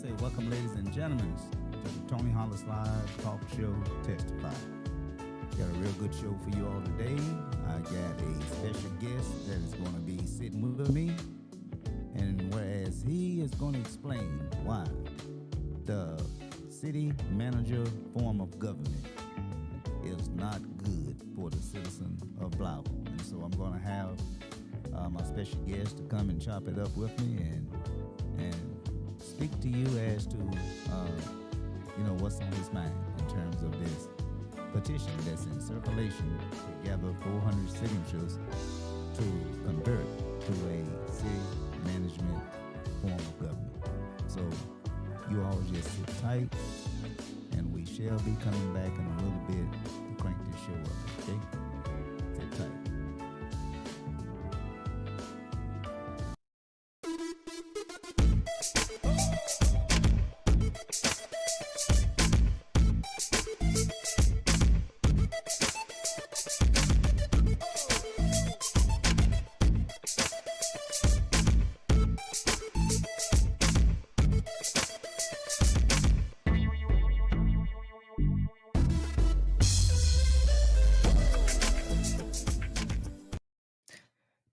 say welcome, ladies and gentlemen, to the Tony Hollis Live Talk Show Testify. Got a real good show for you all today. I got a special guest that is going to be sitting with me, and whereas he is going to explain why the city manager form of government is not good for the citizen of BLYTHEVILLE. And so I'm going to have my special guest to come and chop it up with me and speak to you as to what's on his mind in terms of this petition that's in circulation to gather 400 signatures to convert to a city management form of government. So you all just sit tight, and we shall be coming back in a little bit to crank this show up, okay? Sit tight.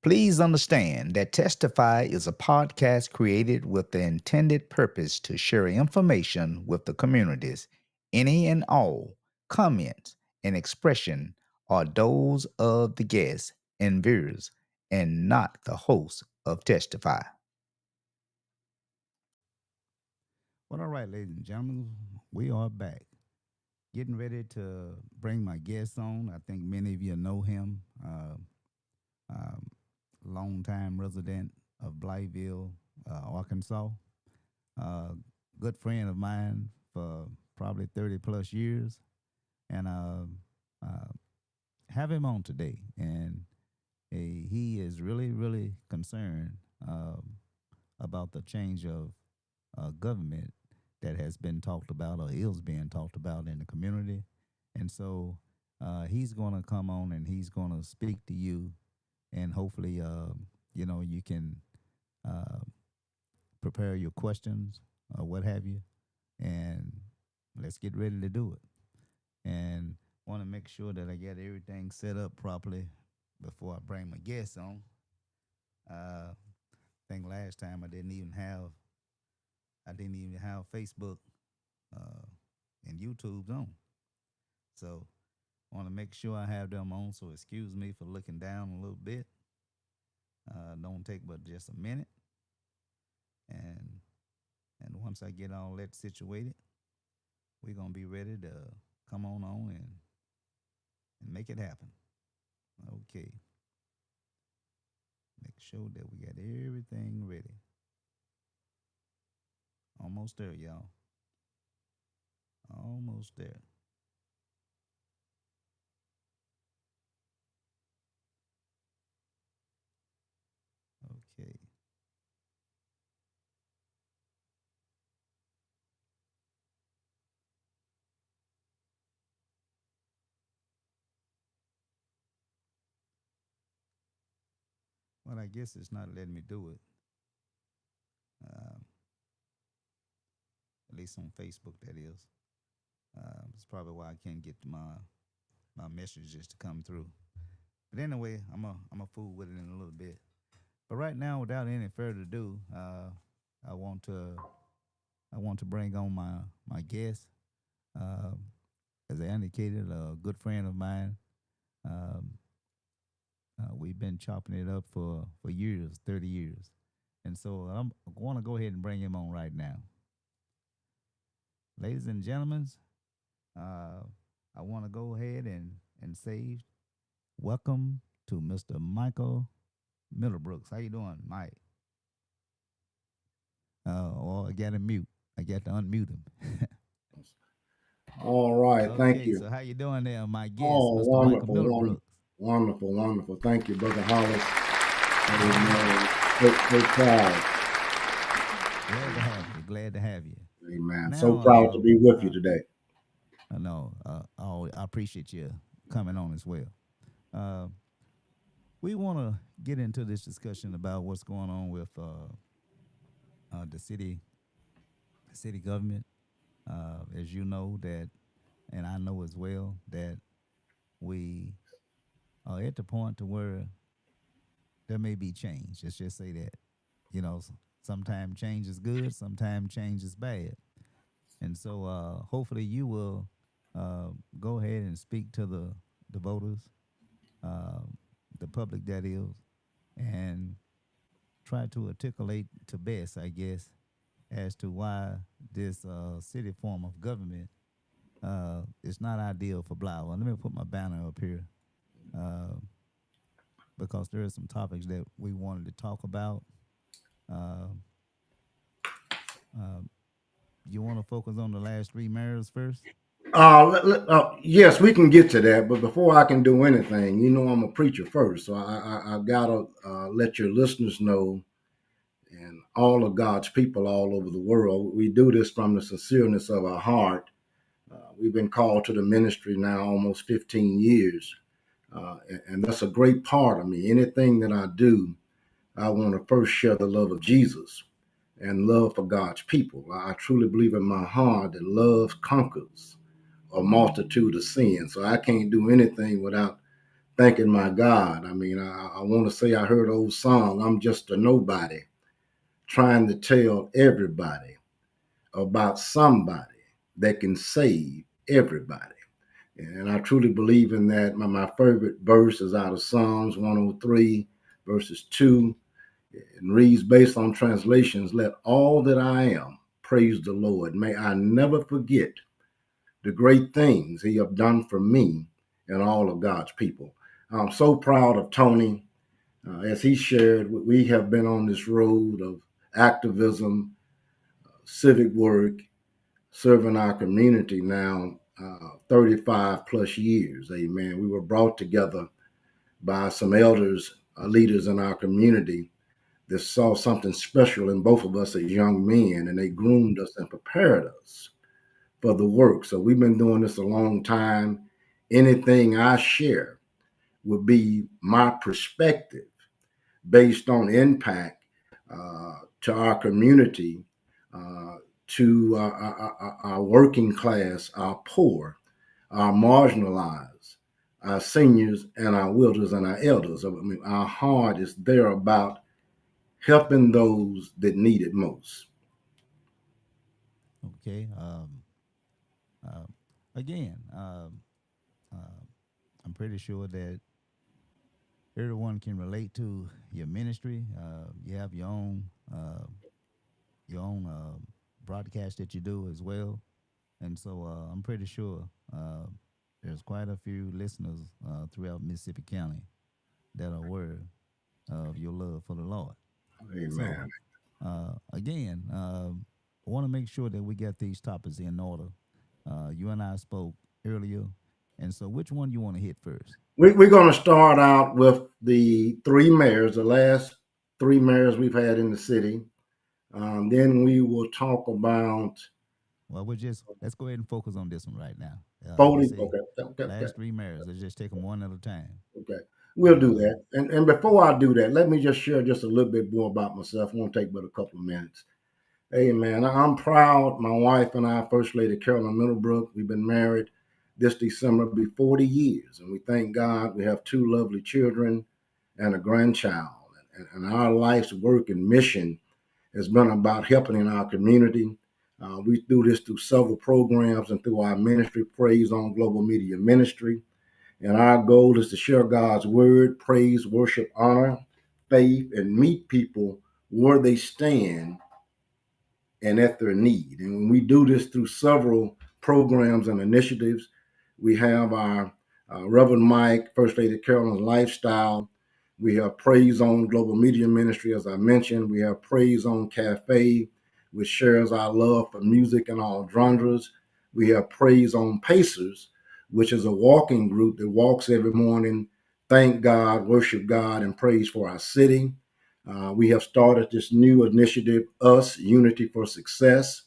Please understand that Testify is a podcast created with the intended purpose to share information with the communities. Any and all comments and expression are those of the guests and viewers and not the host of Testify. Well, all right, ladies and gentlemen, we are back. Getting ready to bring my guest on. I think many of you know him. Longtime resident of Blytheville, Arkansas. Good friend of mine for probably 30 plus years. And have him on today. And he is really, really concerned about the change of government that has been talked about or is being talked about in the community. And so he's going to come on and he's going to speak to you, and hopefully, you can prepare your questions or what have you, and let's get ready to do it. And want to make sure that I get everything set up properly before I bring my guests on. I think last time I didn't even have Facebook and YouTube's on. So I want to make sure I have them on, so excuse me for looking down a little bit. Don't take but just a minute. And once I get all that situated, we're going to be ready to come on and make it happen. Okay. Make sure that we got everything ready. Almost there, y'all. Almost there. Okay. Well, I guess it's not letting me do it. At least on Facebook, that is. It's probably why I can't get my messages to come through. But anyway, I'm a fool with it in a little bit. But right now, without any further ado, I want to bring on my guest. As I indicated, a good friend of mine. We've been chopping it up for years, 30 years. And so I want to go ahead and bring him on right now. Ladies and gentlemen, I want to go ahead and say welcome to Mr. Michael Middlebrook. How you doing, Mike? I got to mute. I got to unmute him. All right, thank Okay, you. so how you doing there, my guest, Oh, Mr. Michael wonderful, Middlebrook? wonderful, wonderful. Thank you, Brother Hollis. Amen. So proud. Glad to have you. Glad to have you. Amen. So proud to Now, be with you today. I know. I appreciate you coming on as well. Uh, we want to get into this discussion about what's going on with the city city government. As you know that, and I know as well that we are at the point to where there may be change. Let's just say that. You know, sometimes change is good, sometimes change is bad. And so hopefully you will uh, go ahead and speak to the voters, uh, the public that is, and try to articulate to best, I guess, as to why this city form of government is not ideal for Blythe. Let me put my banner up here uh, because there are some topics that we wanted to talk about. Uh, uh, you want to focus on the last three mayors first? Yes, we can get to that, but before I can do anything, you know, I'm a preacher first, so I gotta let your listeners know and all of God's people all over the world. We do this from the sincereness of our heart. We've been called to the ministry now almost 15 years, and that's a great part of me. Anything that I do, I want to first share the love of Jesus and love for God's people. I truly believe in my heart that love conquers a multitude of sins. So I can't do anything without thanking my God. I mean, I want to say I heard an old song, I'm just a nobody, trying to tell everybody about somebody that can save everybody. And I truly believe in that. My favorite verse is out of Psalms 103, verses 2, and reads based on translations, let all that I am praise the Lord. May I never forget the great things he have done for me and all of God's people. I'm so proud of Tony. As he shared, we have been on this road of activism, civic work, serving our community now 35 plus years. Amen. We were brought together by some elders, leaders in our community that saw something special in both of us as young men, and they groomed us and prepared us for the work. So we've been doing this a long time. Anything I share will be my perspective based on impact to our community, to our working class, our poor, our marginalized, our seniors, and our wilders and our elders. I mean, our heart is there about helping those that need it most. Okay. Uh, again, uh, I'm pretty sure that everyone can relate to your ministry. You have your own broadcast that you do as well, and so I'm pretty sure there's quite a few listeners throughout Mississippi County that are aware of your love for the Lord. So Amen. again, I want to make sure that we get these topics in order. You and I spoke earlier, and so which one you want to hit first? We're going to start out with the three mayors, the last three mayors we've had in the city. Then we will talk about Well, we're just let's go ahead and focus on this one right now. You voting. say Okay, okay, okay. last three mayors. Let's just take them one at a time. Okay. We'll do Uh, that. And before I do that, let me just share just a little bit more about myself. It won't take but a couple of minutes. Hey, man, I'm proud. My wife and I, First Lady Carolyn Middlebrook, we've been married this December, be 40 years. And we thank God we have two lovely children and a grandchild. And our life's work and mission has been about helping in our community. We do this through several programs and through our ministry, Praise on Global Media Ministry. And our goal is to share God's word, praise, worship, honor, faith, and meet people where they stand and at their need. And when we do this through several programs and initiatives, we have our Reverend Mike, First Lady Carolyn's Lifestyle. We have Praise on Global Media Ministry, as I mentioned. We have Praise on Cafe, which shares our love for music and all genres. We have Praise on Pacers, which is a walking group that walks every morning, thank God, worship God, and praise for our city. We have started this new initiative, Us Unity for Success.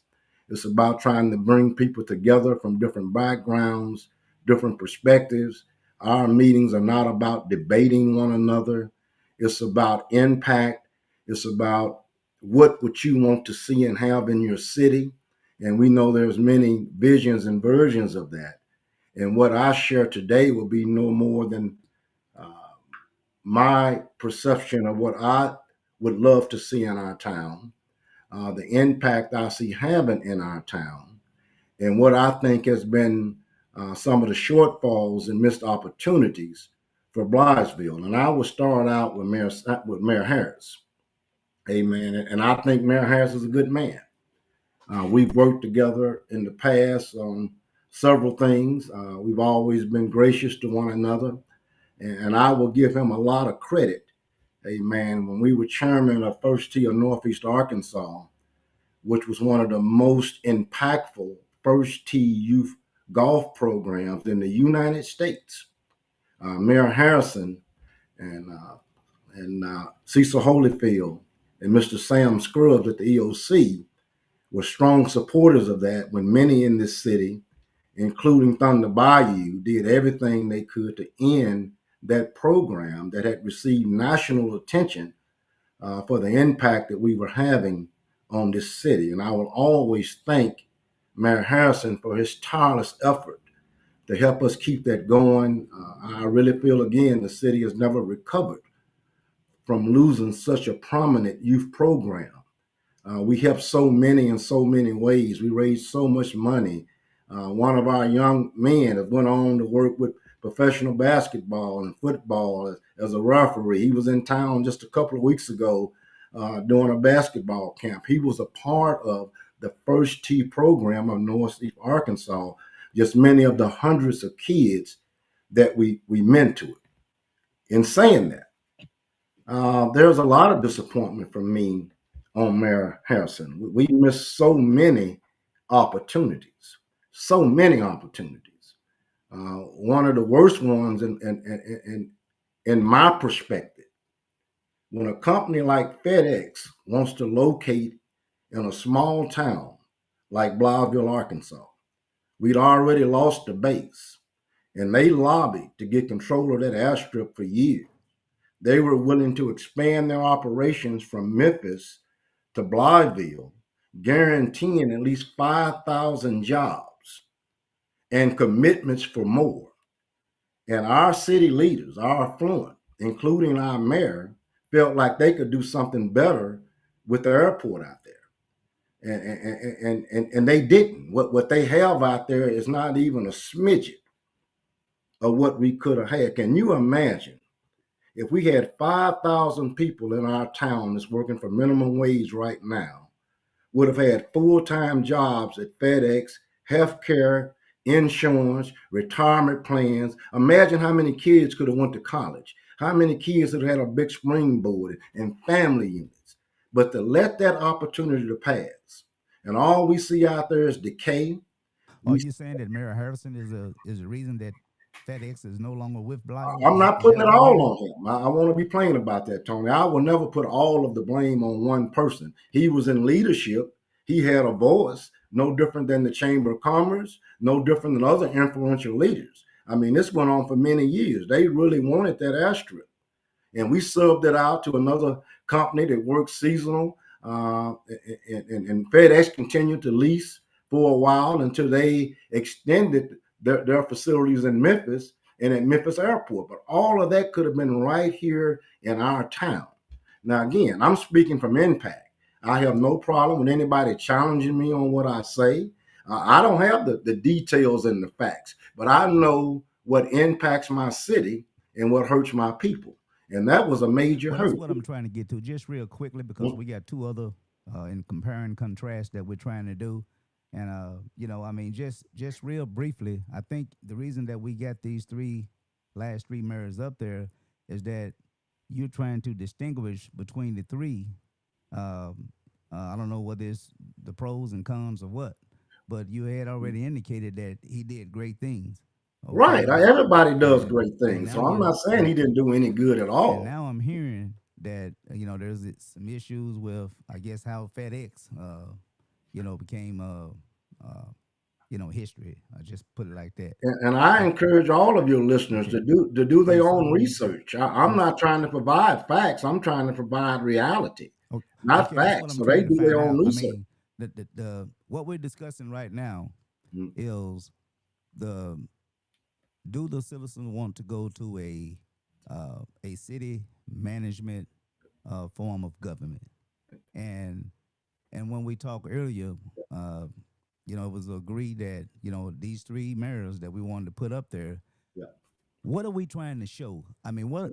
It's about trying to bring people together from different backgrounds, different perspectives. Our meetings are not about debating one another. It's about impact. It's about what would you want to see and have in your city. And we know there's many visions and versions of that. And what I share today will be no more than uh, my perception of what I would love to see in our town, the impact I see having in our town, and what I think has been some of the shortfalls and missed opportunities for Blytheville. And I will start out with Mayor Harris. Amen. And I think Mayor Harris is a good man. We've worked together in the past on several things. We've always been gracious to one another. And I will give him a lot of credit. Amen. When we were chairman of First Tee of Northeast Arkansas, which was one of the most impactful First Tee youth golf programs in the United States, Mayor Harrison and Cecil Holyfield and Mr. Sam Scruggs at the EOC were strong supporters of that, when many in this city, including Thunder Bayou, did everything they could to end that program that had received national attention for the impact that we were having on this city. And I will always thank Mayor Harrison for his tireless effort to help us keep that going. I really feel, again, the city has never recovered from losing such a prominent youth program. We helped so many in so many ways. We raised so much money. One of our young men has went on to work with professional basketball and football as a referee. He was in town just a couple of weeks ago doing a basketball camp. He was a part of the First Tee program of Northeast Arkansas, just many of the hundreds of kids that we mentored. In saying that, there's a lot of disappointment from me on Mayor Harrison. We missed so many opportunities, so many opportunities. One of the worst ones, in my perspective, when a company like FedEx wants to locate in a small town like Blytheville, Arkansas, we'd already lost the base, and they lobbied to get control of that airstrip for years. They were willing to expand their operations from Memphis to Blytheville, guaranteeing at least 5,000 jobs and commitments for more. And our city leaders, our affluent, including our mayor, felt like they could do something better with the airport out there. And they didn't. What they have out there is not even a smidget of what we could have had. Can you imagine if we had 5,000 people in our town that's working for minimum wage right now, would have had full-time jobs at FedEx, healthcare, insurance, retirement plans? Imagine how many kids could have went to college, how many kids would have had a big springboard and family units. But to let that opportunity to pass, and all we see out there is decay. Are We, you saying that Mayor Harrison is the reason that FedEx is no longer with Blythe? I'm not Is putting that it what I'm all hearing? on him. I want to be plain about that, Tony. I will never put all of the blame on one person. He was in leadership. He had a voice, no different than the Chamber of Commerce, no different than other influential leaders. I mean, this went on for many years. They really wanted that airstrip, and we subbed it out to another company that works seasonal. And FedEx continued to lease for a while until they extended their facilities in Memphis and at Memphis Airport. But all of that could have been right here in our town. Now, again, I'm speaking from impact. I have no problem with anybody challenging me on what I say. I don't have the details and the facts, but I know what impacts my city and what hurts my people. And that was a major Well, that's hurt. what I'm trying to get to, just real quickly, because we got two other in compare and contrast that we're trying to do, and I mean, just real briefly, I think the reason that we got these last three mayors up there is that you're trying to distinguish between the three. Um, I don't know whether it's the pros and cons or what, but you had already indicated that he did great things. Right. Okay, Everybody does and great and things. now So I'm you're not saying he didn't do any good at and all. now I'm hearing that there's some issues with, I guess, how FedEx became history. I just put it like that. And I And encourage all of your listeners okay, to do and their own so research. I'm and not trying to provide facts. I'm trying to provide reality, not okay, that's what facts. I'm So they trying to do their find own out. I research. mean, the what we're discussing right now Mm. is the do the citizens want to go to a city management form of government? And and when we talked earlier, uh, it was agreed that these three mayors that we wanted to put up there. Yeah. What are we trying to show? I mean, what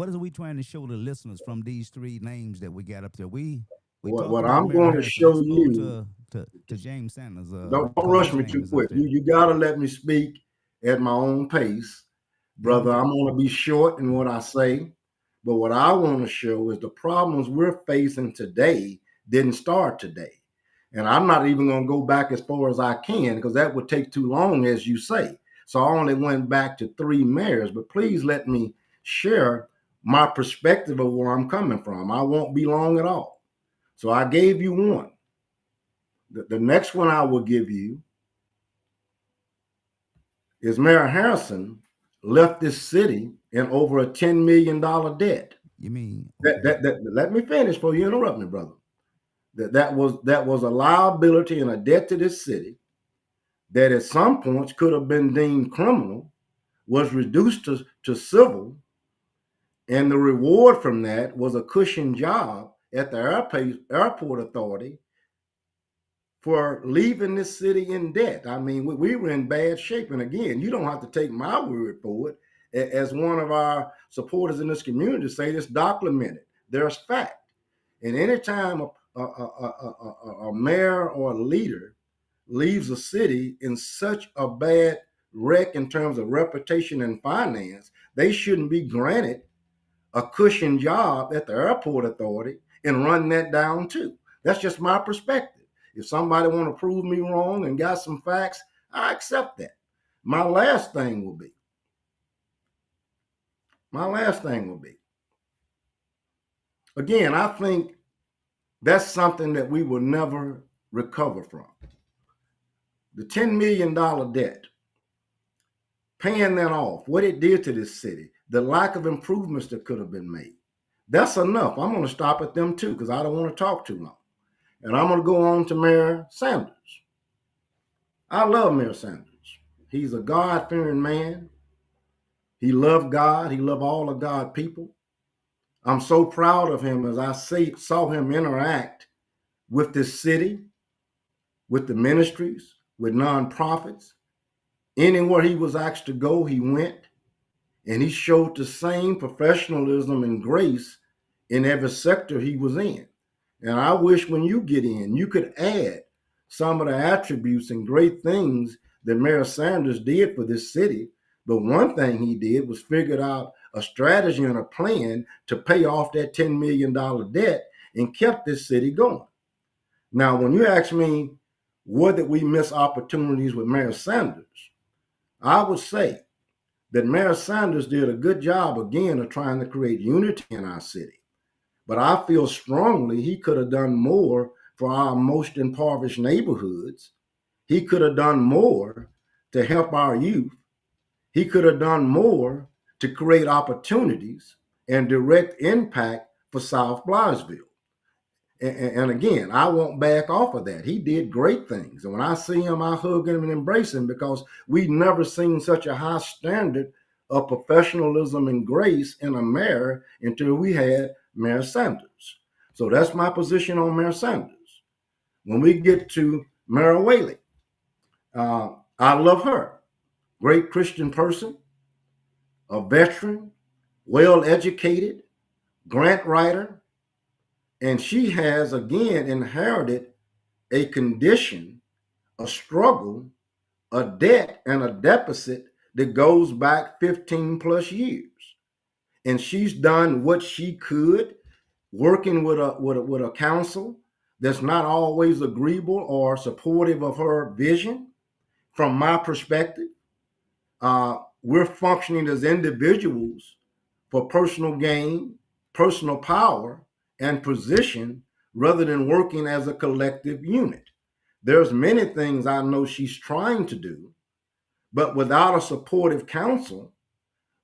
are we trying to show the listeners from these three names that we got up there? We talked What about I'm Mayor going to Harrison. Let's show move you, to James Sanders, don't because rush his me name too is up quick. there. You got to let me speak at my own pace. Yeah, Brother, I'm going to be short in what I say. But what I want to show is the problems we're facing today didn't start today. And I'm not even going to go back as far as I can because that would take too long, as you say. So I only went back to three mayors. But please let me share my perspective of where I'm coming from. I won't be long at all. So I gave you one. The next one I will give you is Mayor Harrison left this city in over a $10 million debt. You mean okay? That let me finish before you interrupt me, brother. That was a liability and a debt to this city that at some points could have been deemed criminal, was reduced to civil, and the reward from that was a cushion job at the airport authority for leaving this city in debt. I mean, we were in bad shape. And again, you don't have to take my word for it. As one of our supporters in this community say, it's documented. There's fact. And anytime a mayor or a leader leaves a city in such a bad wreck in terms of reputation and finance, they shouldn't be granted a cushion job at the airport authority and run that down too. That's just my perspective. If somebody want to prove me wrong and got some facts, I accept that. My last thing will be, again, I think that's something that we will never recover from. The $10 million debt, paying that off, what it did to this city, the lack of improvements that could have been made. That's enough. I'm going to stop at them too because I don't want to talk too long. And I'm going to go on to Mayor Sanders. I love Mayor Sanders. He's a God-fearing man. He loved God. He loved all of God's people. I'm so proud of him as I saw him interact with this city, with the ministries, with nonprofits. Anywhere he was asked to go, he went. And he showed the same professionalism and grace in every sector he was in. And I wish when you get in, you could add some of the attributes and great things that Mayor Sanders did for this city. But one thing he did was figured out a strategy and a plan to pay off that $10 million debt and kept this city going. Now, when you ask me, what did we miss opportunities with Mayor Sanders? I would say that Mayor Sanders did a good job, again, of trying to create unity in our city. But I feel strongly he could have done more for our most impoverished neighborhoods. He could have done more to help our youth. He could have done more to create opportunities and direct impact for South Blytheville. And again, I won't back off of that. He did great things. And when I see him, I hug him and embrace him because we've never seen such a high standard of professionalism and grace in a mayor until we had Mayor Sanders. So that's my position on Mayor Sanders. When we get to Mayor Whaley, I love her. Great Christian person, a veteran, well educated, grant writer, and she has again inherited a condition, a struggle, a debt, and a deficit that goes back 15 plus years. And she's done what she could, working with a council that's not always agreeable or supportive of her vision. From my perspective, we're functioning as individuals for personal gain, personal power, and position rather than working as a collective unit. There's many things I know she's trying to do, but without a supportive council,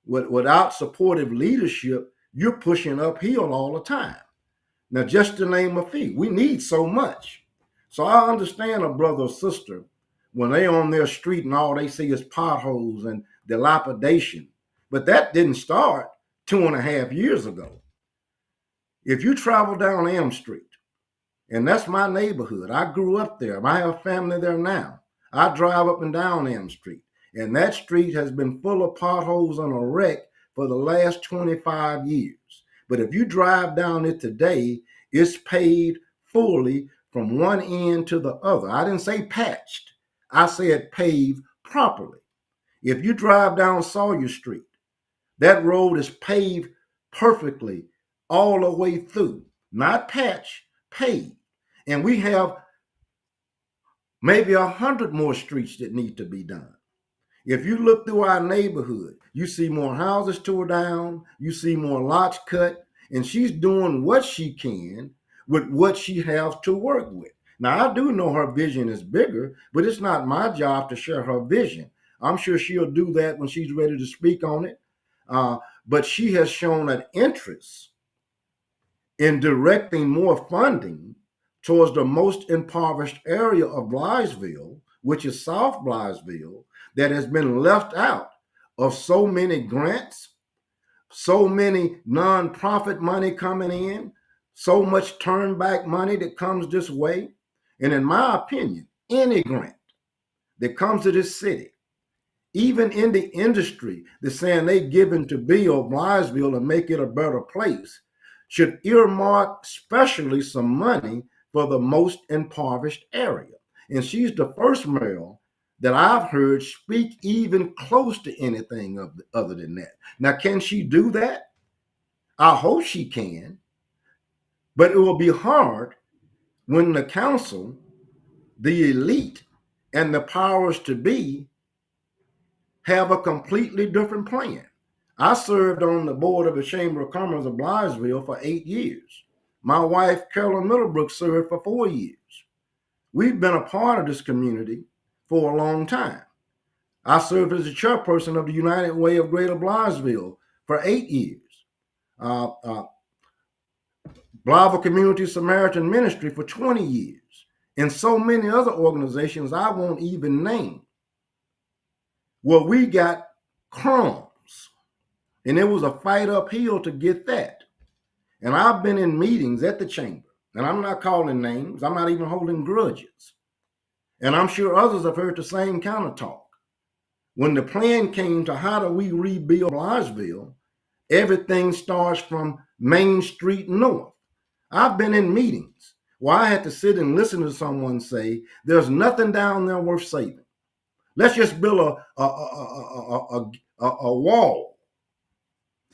without supportive leadership, you're pushing uphill all the time. Now, just to name a few, we need so much. So I understand a brother or sister when they on their street and all they see is potholes and dilapidation. But that didn't start 2.5 years ago. If you travel down Elm Street, and that's my neighborhood, I grew up there. I have family there now. I drive up and down Elm Street, and that street has been full of potholes and a wreck for the last 25 years. But if you drive down it today, it's paved fully from one end to the other. I didn't say patched, I said paved properly. If you drive down Sawyer Street, that road is paved perfectly all the way through, not patch, paved. And we have maybe 100 more streets that need to be done. If you look through our neighborhood, you see more houses tore down, you see more lots cut, and she's doing what she can with what she has to work with. Now, I do know her vision is bigger, but it's not my job to share her vision. I'm sure she'll do that when she's ready to speak on it. Uh, but she has shown an interest in directing more funding towards the most impoverished area of Blytheville, which is South Blytheville, that has been left out of so many grants, so many nonprofit money coming in, so much turn back money that comes this way. And in my opinion, any grant that comes to this city, even in the industry that's saying they giving to build Blytheville and make it a better place, should earmark specially some money for the most impoverished area. And she's the first mayor that I've heard speak even close to anything other than that. Now, can she do that? I hope she can, but it will be hard when the council, the elite, and the powers to be have a completely different plan. I served on the board of the Chamber of Commerce of Blytheville for 8 years. My wife, Carolyn Middlebrook, served for 4 years. We've been a part of this community for a long time. I served as the chairperson of the United Way of Greater Blytheville for 8 years. Uh, uh, Blytheville Community Samaritan Ministry for 20 years. And so many other organizations I won't even name. Well, we got crumbs. And it was a fight uphill to get that. And I've been in meetings at the chamber, and I'm not calling names, I'm not even holding grudges. And I'm sure others have heard the same kind of talk. When the plan came to how do we rebuild Blytheville, everything starts from Main Street North. I've been in meetings where I had to sit and listen to someone say, there's nothing down there worth saving. Let's just build a wall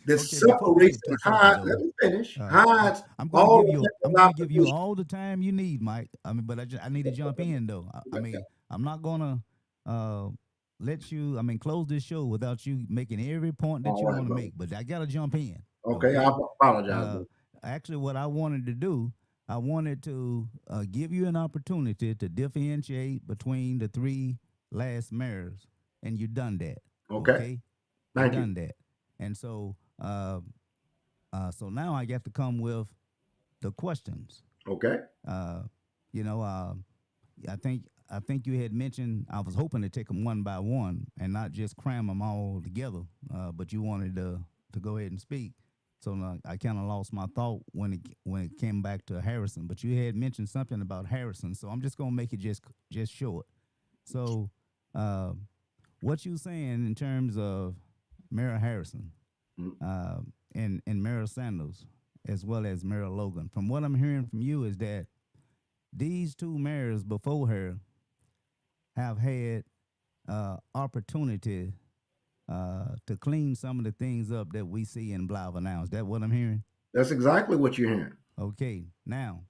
that Okay, before we separates get and too further, hides, though, let me finish, I, hides I'm going to all give you the I'm going to give you opposition. all the time you need, Mike. I mean, but I need to jump in though. I mean, I'm not going to let you. I mean, close this show without you making every point that All you right, want to brother. make. But I got to jump in. Okay, I Okay. apologize, Uh, brother. Actually, what I wanted to do, I wanted to give you an opportunity to differentiate between the three last mayors, and you done that. Okay, Okay, you thank you. done that, and so now I got to come with the questions. Okay, Uh, you know, I think you had mentioned I was hoping to take them one by one and not just cram them all together. But you wanted to go ahead and speak, so I kind of lost my thought when it came back to Harrison. But you had mentioned something about Harrison, so I'm just gonna make it just short. So, uh, what you saying in terms of Mayor Harrison? mm, uh, and Meryl Sanders, as well as Meryl Logan. From what I'm hearing from you is that these two mayors before her have had opportunity to clean some of the things up that we see in Blythe now. Is that what I'm hearing? that's exactly what you're hearing. Okay, now,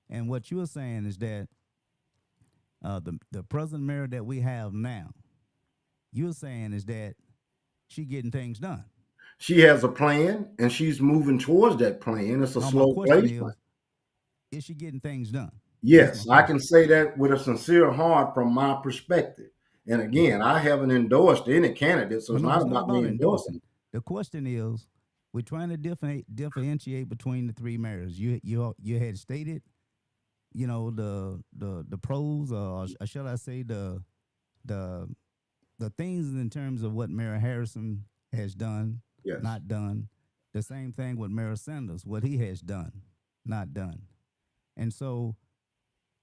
and what you're saying is that the present mayor that we have now, you're saying is that she getting things done. She has a plan, and she's moving towards that plan. It's a Now, my slow question place, but is she getting things done? That's my yes, I can question. say that with a sincere heart from my perspective. And again, Okay. I haven't endorsed any candidate, so Well, it's no, not it's not about me about endorsing. endorsing. The question is, we're trying to differentiate between the three mayors. You had stated the pros, or shall I say the the things in terms of what Mayor Harrison has done, Yes. not done. The same thing with Mayor Sanders, what he has done, not done. And so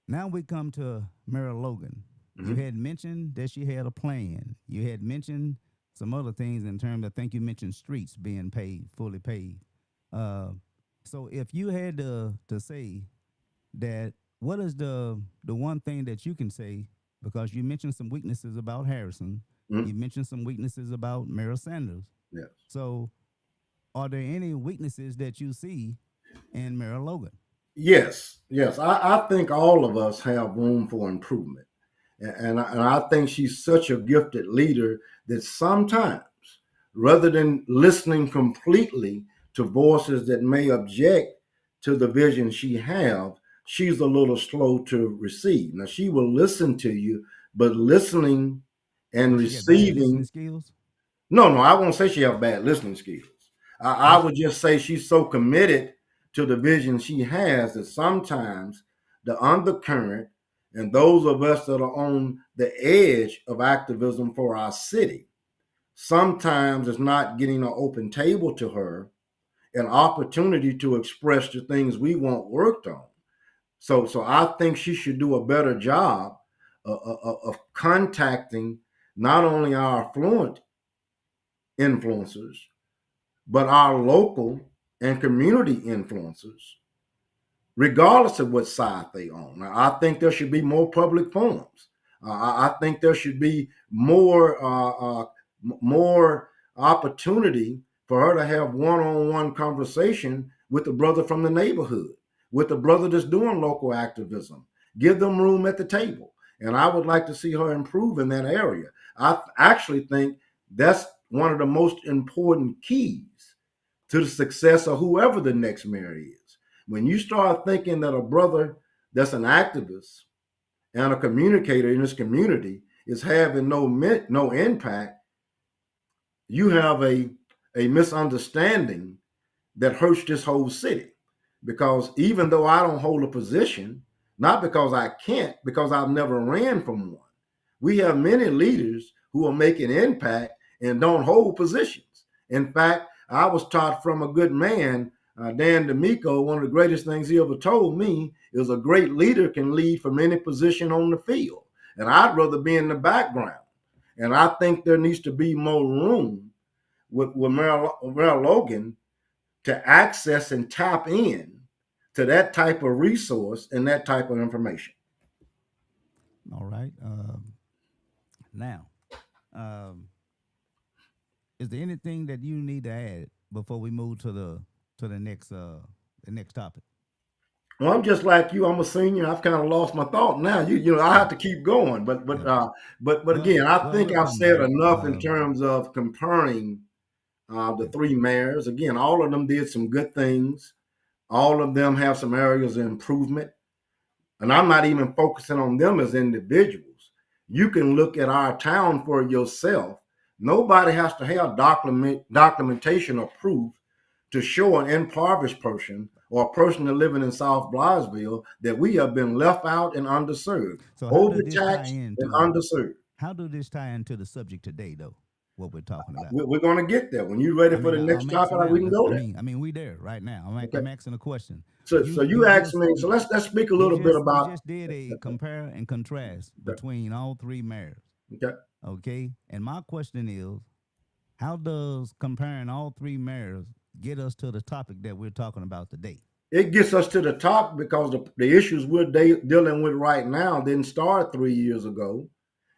now we come to Mayor Logan. You Hmm. had mentioned that she had a plan. You had mentioned some other things in terms. I think you mentioned streets being paid, fully paid. Uh, so if you had to say that, what is the one thing that you can say, because you mentioned some weaknesses about Harrison, Hmm. you mentioned some weaknesses about Mayor Sanders. Yes. So are there any weaknesses that you see in Mayor Logan? Yes. Yes. I think all of us have room for improvement. And I think she's such a gifted leader that sometimes, rather than listening completely to voices that may object to the vision she have, she's a little slow to receive. Now she will listen to you, but listening and Does she got bad listening receiving. skills? No, no, I won't say she have bad listening skills. I Does would she? just say she's so committed to the vision she has that sometimes the undercurrent and those of us that are on the edge of activism for our city, sometimes it's not getting an open table to her, an opportunity to express the things we want worked on. So I think she should do a better job of contacting not only our affluent influencers, but our local and community influencers, regardless of what side they on. Now, I think there should be more public forums. I think there should be more opportunity for her to have one-on-one conversation with the brother from the neighborhood, with the brother that's doing local activism. Give them room at the table, and I would like to see her improve in that area. I actually think that's one of the most important keys to the success of whoever the next mayor is. When you start thinking that a brother that's an activist and a communicator in this community is having no impact, you have a misunderstanding that hurts this whole city. Because even though I don't hold a position, not because I can't, because I've never ran from one, we have many leaders who are making impact and don't hold positions. In fact, I was taught from a good man, Dan D'Amico, one of the greatest things he ever told me is a great leader can lead from any position on the field. And I'd rather be in the background. And I think there needs to be more room with Mayor Logan to access and tap in to that type of resource and that type of information. All right. Now, um, is there anything that you need to add before we move to the next topic? Well, I'm just like you. I'm a senior. I've kind of lost my thought now. I Yeah. have to keep going. But but Yeah. uh, but Well, again, I well, think we'll I've come said back. enough in terms of comparing the Okay. three mayors. Again, all of them did some good things. All of them have some areas of improvement. And I'm not even focusing on them as individuals. You can look at our town for yourself. Nobody has to have documentation or proof to show an impoverished person or a person that living in South Blytheville that we have been left out and underserved, So overtaxed and underserved. how do this tie into the subject today, though? What we're talking about? We're going to get there. When you're ready I for mean, the next I'm topic, asking now. we can go there. I mean, we there right now. Okay. I'm asking a question. So you asked me. So You let's speak a little bit you about. just did a compare and contrast Okay. between all three mayors. Okay. Okay, and my question is, how does comparing all three mayors get us to the topic that we're talking about today? It gets us to the top because the issues we're dealing with right now didn't start 3 years ago,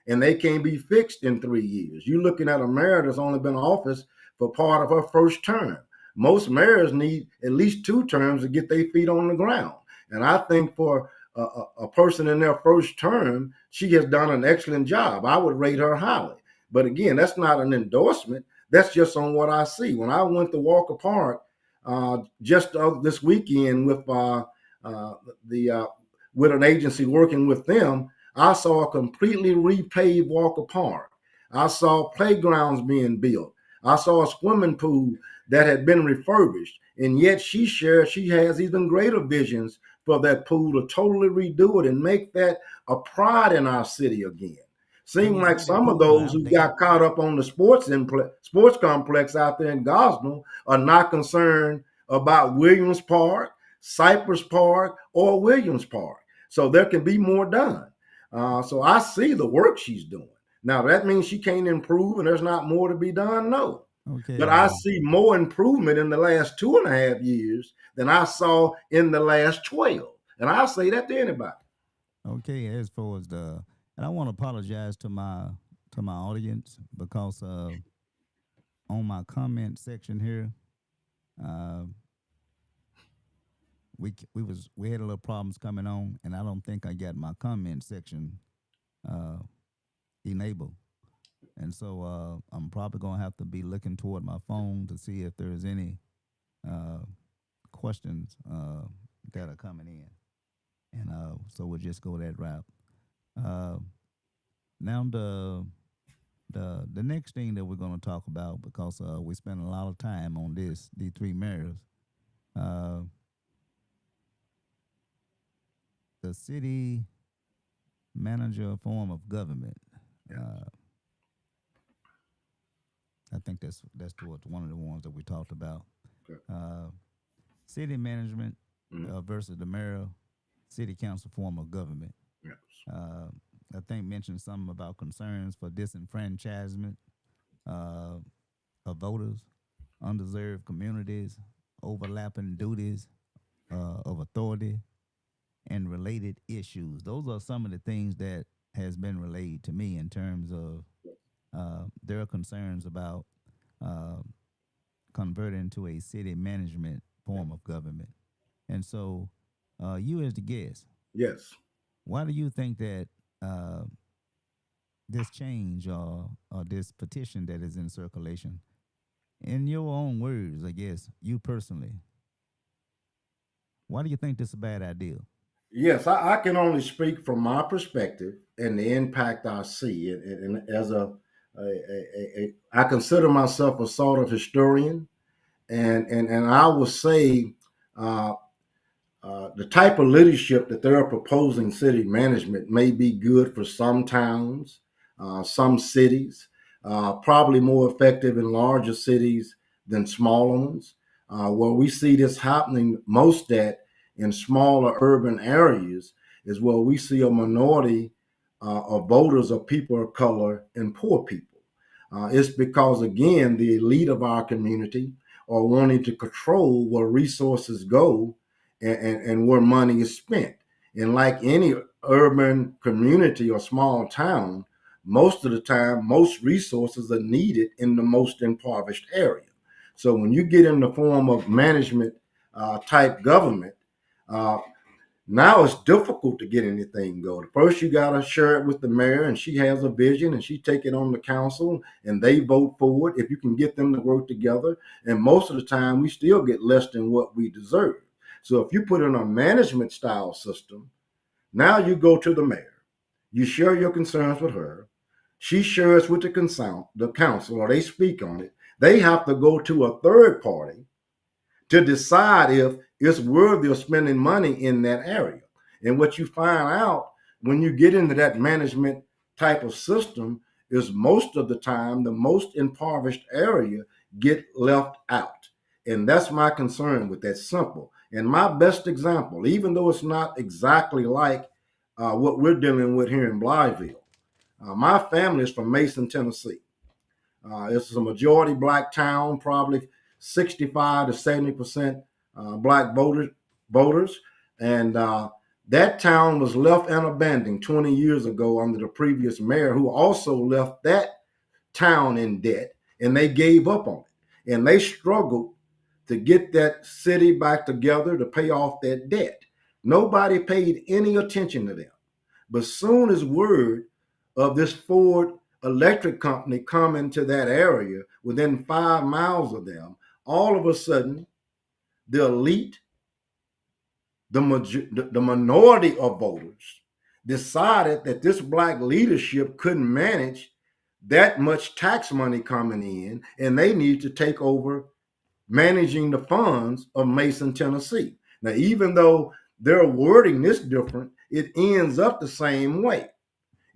and they can't be fixed in 3 years. You're looking at a mayor that's only been in office for part of her first term. Most mayors need at least 2 terms to get their feet on the ground. And I think for a person in their first term, she has done an excellent job. I would rate her highly. But again, that's not an endorsement. That's just on what I see. When I went to Walker Park just this weekend uh, the with an agency working with them, I saw a completely repaved Walker Park. I saw playgrounds being built. I saw a swimming pool that had been refurbished. And yet she has even greater visions for that pool to totally redo it and make that a pride in our city again. When Seem you like say that some of pool is those who outdated, got caught up on the sports complex out there in Gosnell are not concerned about Williams Park, Cypress Park, or Williams Park. So there can be more done. So I see the work she's doing. Now that means she can't improve and there's not more to be done. No, okay, but I see more improvement in the last 2.5 years than I saw in the last 12. And I'll say that to anybody. okay. As far as the, and I want to apologize to my audience because on my comment section here, uh, we had a little problems coming on, and I don't think I got my comment section uh, enabled. And so I'm probably gonna have to be looking toward my phone to see if there's any uh, questions that are coming in, and so we'll just go that route. Uh, now the next thing that we're gonna talk about, because we spent a lot of time on these three mayors, uh, the city manager form of government. Yeah. Uh, I think that's towards one of the ones that we talked about. Okay. Uh, City management Mhm. versus the mayor city council form of government. Yes. Uh, I think mentioned something about concerns for disenfranchisement uh, of voters, undeserved communities, overlapping duties of authority, and related issues. Those are some of the things that has been relayed to me in terms of their concerns about uh, converting to a city management form of government. And so, you as the guest, Yes. why do you think that uh, this change or this petition that is in circulation, in your own words, I guess, you personally, why do you think this is a bad idea? Yes, I can only speak from my perspective and the impact I see. And as I consider myself a sort of historian, and I will say uh, the type of leadership that they're proposing city management may be good for some towns, some cities, probably more effective in larger cities than smaller ones. Where we see this happening most at in smaller urban areas is where we see a minority of voters of people of color and poor people. It's because, again, the elite of our community are wanting to control where resources go and where money is spent. And like any urban community or small town, most of the time, most resources are needed in the most impoverished area. So when you get in the form of management type government, uh, now it's difficult to get anything going. First, you got to share it with the mayor, and she has a vision, and she take it on the council, and they vote for it. If you can get them to work together, and most of the time, we still get less than what we deserve. So if you put in a management style system, now you go to the mayor, you share your concerns with her, she shares with the council, or they speak on it. They have to go to a third party to decide if it's worthy of spending money in that area. And what you find out when you get into that management type of system is most of the time the most impoverished area get left out. And that's my concern with that simple. And my best example, even though it's not exactly like what we're dealing with here in Blytheville, my family is from Mason, Tennessee. It's a majority black town, probably 65 to 70% black voters. And that town was left and abandoned 20 years ago under the previous mayor, who also left that town in debt, and they gave up on it. And they struggled to get that city back together to pay off that debt. Nobody paid any attention to them. But soon as word of this Ford electric company coming to that area within 5 miles of them, all of a sudden, the elite, the minority of voters decided that this black leadership couldn't manage that much tax money coming in, and they need to take over managing the funds of Mason, Tennessee. Now, even though Their wording is different. It ends up the same way.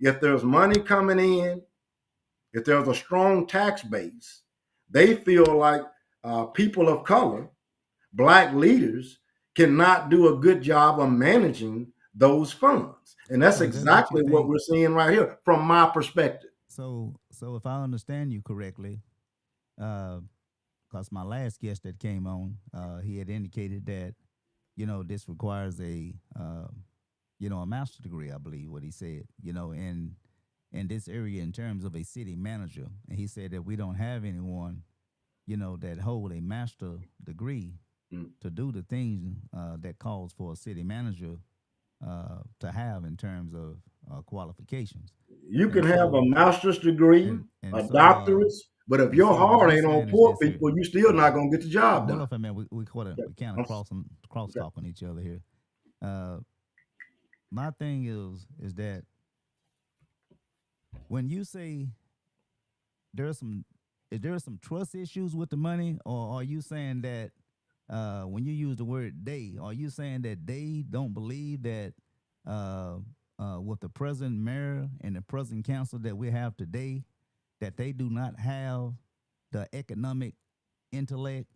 If there's money coming in, if there's a strong tax base, they feel like people of color, black leaders, cannot do a good job of managing those funds. And that's So is that what you exactly what think? we're seeing right here from my perspective. So if I understand you correctly, because my last guest that came on, he had indicated that this requires a master's degree, I believe what he said, in this area in terms of a city manager. And he said that we don't have anyone, that hold a master degree Mm. to do the things that calls for a city manager to have in terms of qualifications. You And can have a so master's degree, and a so doctorate, but if and your so what heart I'm ain't on saying is poor this here. people, you still Yeah. not gonna get the job Hold done. on for a minute. We kind of Okay. cross Okay. talking each other here. Uh, my thing is that when you say there's some is there some trust issues with the money, or are you saying that when you use the word they, are you saying that they don't believe that uh, with the present mayor and the present council that we have today, that they do not have the economic intellect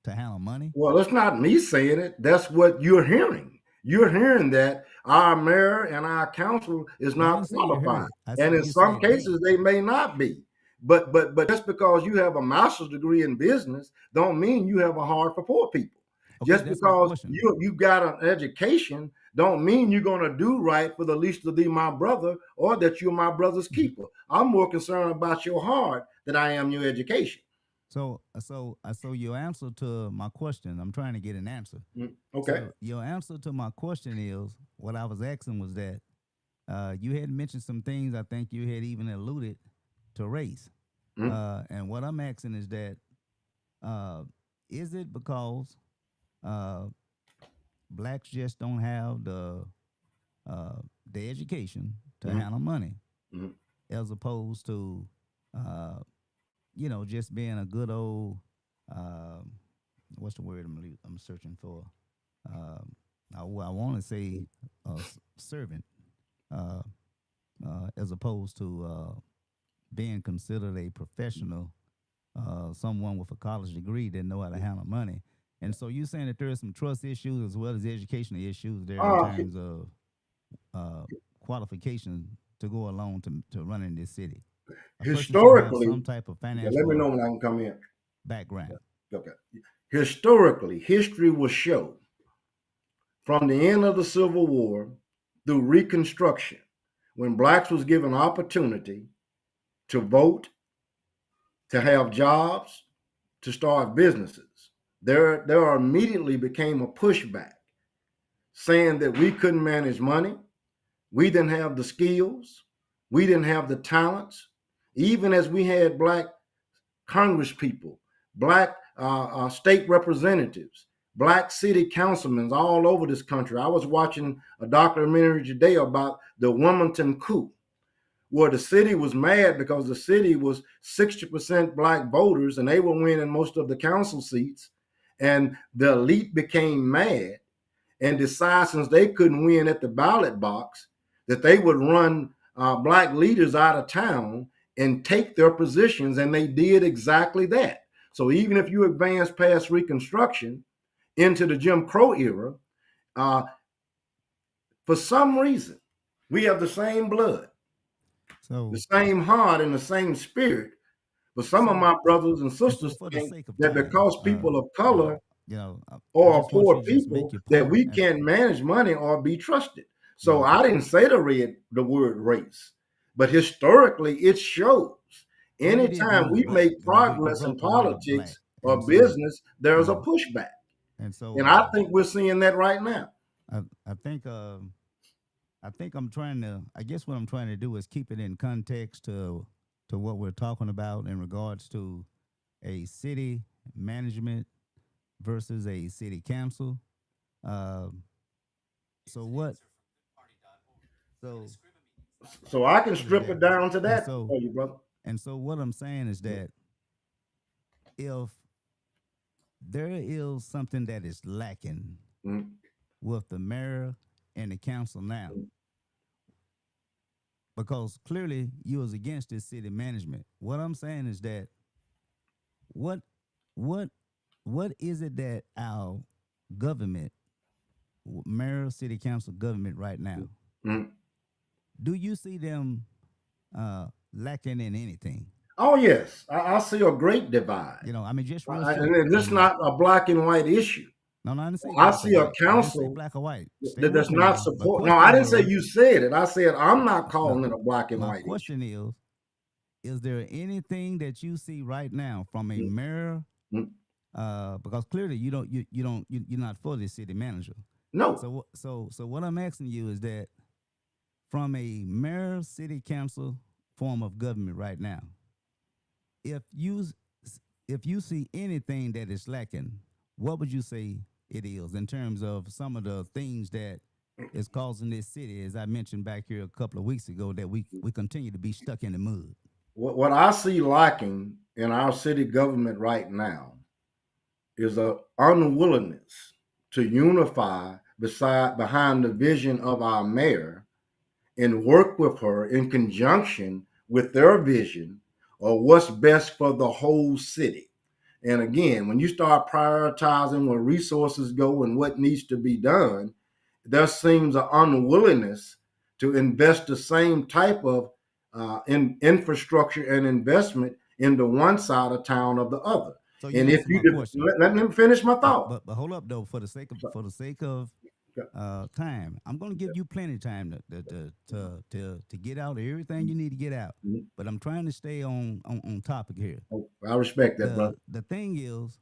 to handle money? Well, it's not me saying it. That's what you're hearing. You're hearing that our mayor and our council is No, I not didn't say you heard qualified, it. I and said in you some said they. cases they may not be. But just because you have a master's degree in business, don't mean you have a heart for poor people. Okay, Just that's my because question. you got an education, don't mean you're going to do right for the least of thee, my brother, or that you're my brother's keeper. I'm more concerned about your heart than I am your education. So your answer to my question, I'm trying to get an answer. Okay. So your answer to my question is what I was asking was that you had mentioned some things. I think you had even alluded to race. Mm, And what I'm asking is that uh, is it because uh, blacks just don't have uh, the education to mm, handle money, mm. as opposed to uh, just being a good old um, what's the word I'm searching for? Um, I want to say servant, uh, as opposed to being considered a professional, someone with a college degree that know how to handle money. And so you're saying that there are some trust issues as well as educational issues there in Uh, terms of uh, qualifications to go along to running this city. A person should have Historically, some type of okay, let me financial know when I can come in. background. Okay. Historically, history will show from the end of the Civil War through Reconstruction, when blacks was given opportunity to vote, to have jobs, to start businesses, there immediately became a pushback saying that we couldn't manage money, we didn't have the skills, we didn't have the talents, even as we had black Congress people, black state representatives, black city councilmen all over this country. I was watching a documentary today about the Wilmington coup, where the city was mad because the city was 60% black voters and they were winning most of the council seats. And the elite became mad and decided, since they couldn't win at the ballot box, that they would run black leaders out of town and take their positions. And they did exactly that. So even if you advance past Reconstruction into the Jim Crow era, uh, for some reason, we have the same blood, the So, same heart, and the same spirit. But some of so, my brothers and and so sisters for the think sake of that time, because people of uh, color I or just want you poor to just make people your that point. we can't manage money or be trusted. So Yeah, I didn't say the word race, but historically it shows. well, you did Anytime use we black. make You progress in brought the word up black, politics and or so business, there's a yeah, pushback. and so And I think we're seeing that right now. I I think I think I'm trying to. I guess what I'm trying to do is keep it in context to what we're talking about in regards to a city management versus a city council. Um, so what? So So I can strip yeah, it down to and that so for you, brother. what I'm saying is that if there is something that is lacking Mm, with the mayor and the council now? Because clearly you was against this city management. What I'm saying is that what what what is it that our government, mayor, city council government right now, Mm. do you see them lacking in anything? Oh yes, I see a great divide. I mean, just real short. And I it's mean, not a black and white issue. no, no, I didn't say I black or see a white. I didn't say council black or white. Stay that with does me not now. My support. No, I question didn't say was, you said it. I said I'm not my calling it a black and my white issue. question is there anything that you see right now from a mayor? Mm. Because clearly you're not for the city manager. No, So what I'm asking you is that from a mayor, city council form of government right now, if you if you see anything that is lacking, what would you say it is in terms of some of the things that is causing this city, as I mentioned back here a couple of weeks ago, that we continue to be stuck in the mud? what I see lacking in our city government right now is a unwillingness to unify behind the vision of our mayor and work with her in conjunction with their vision of what's best for the whole city. And again, when you start prioritizing where resources go and what needs to be done, there seems an unwillingness to invest the same type of in infrastructure and investment into one side of town of the other. So you And if answer you my question. let me finish my But thought. but but hold up though, for the sake of time, I'm gonna give you plenty of time to get out everything you need to get out. But I'm trying to stay on topic here. I respect that, brother. The thing is,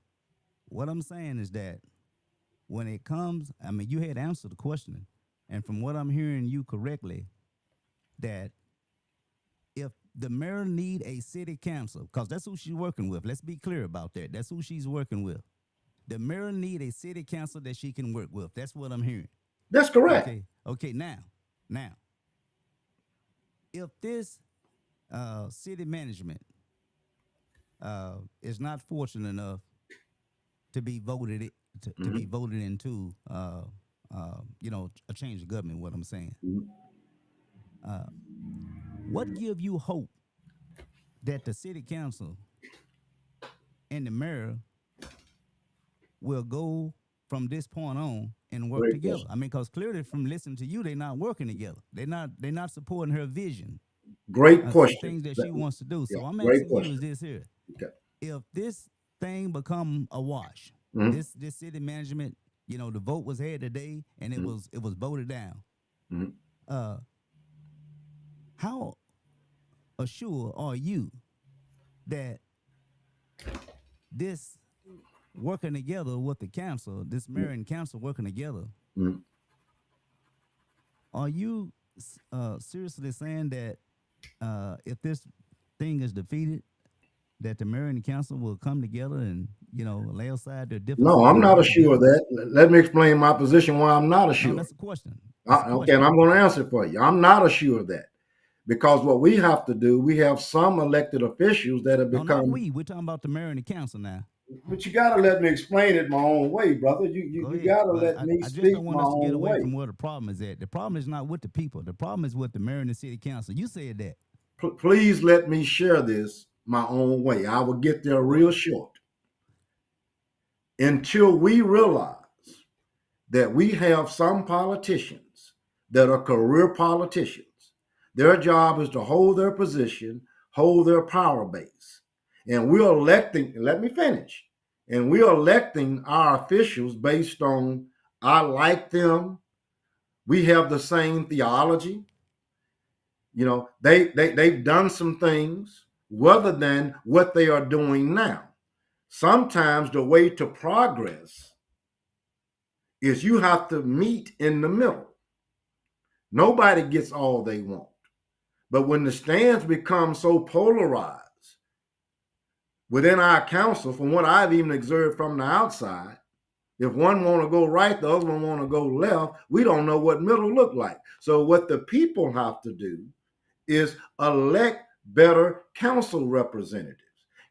what I'm saying is that when it comes, I mean, you had answered the question, and from what I'm hearing you correctly, that if the mayor need a city council, because that's who she's working with. Let's be clear about that. That's who she's working with. The mayor need a city council that she can work with. That's what I'm hearing. That's correct. Okay. Now, if this city management is not fortunate enough to be voted to be voted into, a change of government. What I'm saying, what give you hope that the city council and the mayor will go from this point on and work Great together? question. I mean, because clearly from listening to you, they're not working together. They're not supporting her vision. Great Some question. things that she wants to do. Yeah, So I'm great asking you is question. this here: Okay. if this thing become a wash, Mhm, this city management, the vote was had today and mhm, it was voted down. mhm. Uh, how assured are you that this working together with the council, this mayor and council working together, Mhm. are you seriously saying that if this thing is defeated, that the mayor and the council will come together and lay aside their No, differences I'm and not work assured of together? that. Let me explain my position why I'm not No, assured. that's a question. That's a Okay, and question. I'm going to answer for you. I'm not assured of that because what we have to do, we have some elected officials that have No, not become. we. We're talking about the mayor and the council now. But you got to let me explain it my own way, brother. Go You ahead. got to But let I, me I just speak don't my want us to get own away way. from where the problem is at. The problem is not with the people. The problem is with the mayor and the city council. You said that. Please let me share this my own way. I will get there Go real ahead. short. Until we realize that we have some politicians that are career politicians. Their job is to hold their position, hold their power base. And we're electing, let me finish. And we're electing our officials based on, I like them. We have the same theology. They've done some things rather than what they are doing now. Sometimes the way to progress is you have to meet in the middle. Nobody gets all they want. But when the stands become so polarized within our council, from what I've even observed from the outside, if one want to go right, the other one want to go left, we don't know what middle look like. So what the people have to do is elect better council representatives.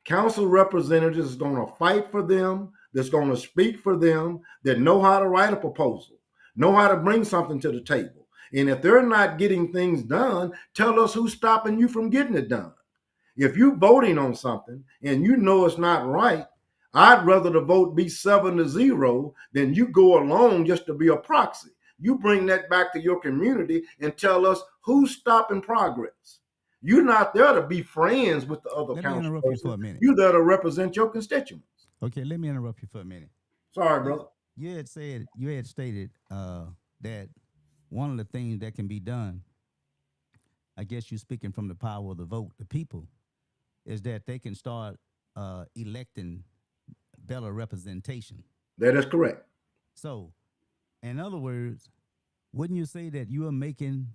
Council representatives is going to fight for them, that's going to speak for them, that know how to write a proposal, know how to bring something to the table. And if they're not getting things done, tell us who's stopping you from getting it done. If you're voting on something and you know it's not right, I'd rather the vote be 7-0 than you go along just to be a proxy. You bring that back to your community and tell us who's stopping progress. You're not there to be friends with the other Let me council interrupt you for person. a minute. You're there to represent your constituents. Okay, let me interrupt you for a minute. Sorry, You brother. you had stated that one of the things that can be done, I guess you're speaking from the power of the vote, the people, is that they can start electing better representation. That is correct. So, in other words, wouldn't you say that you are making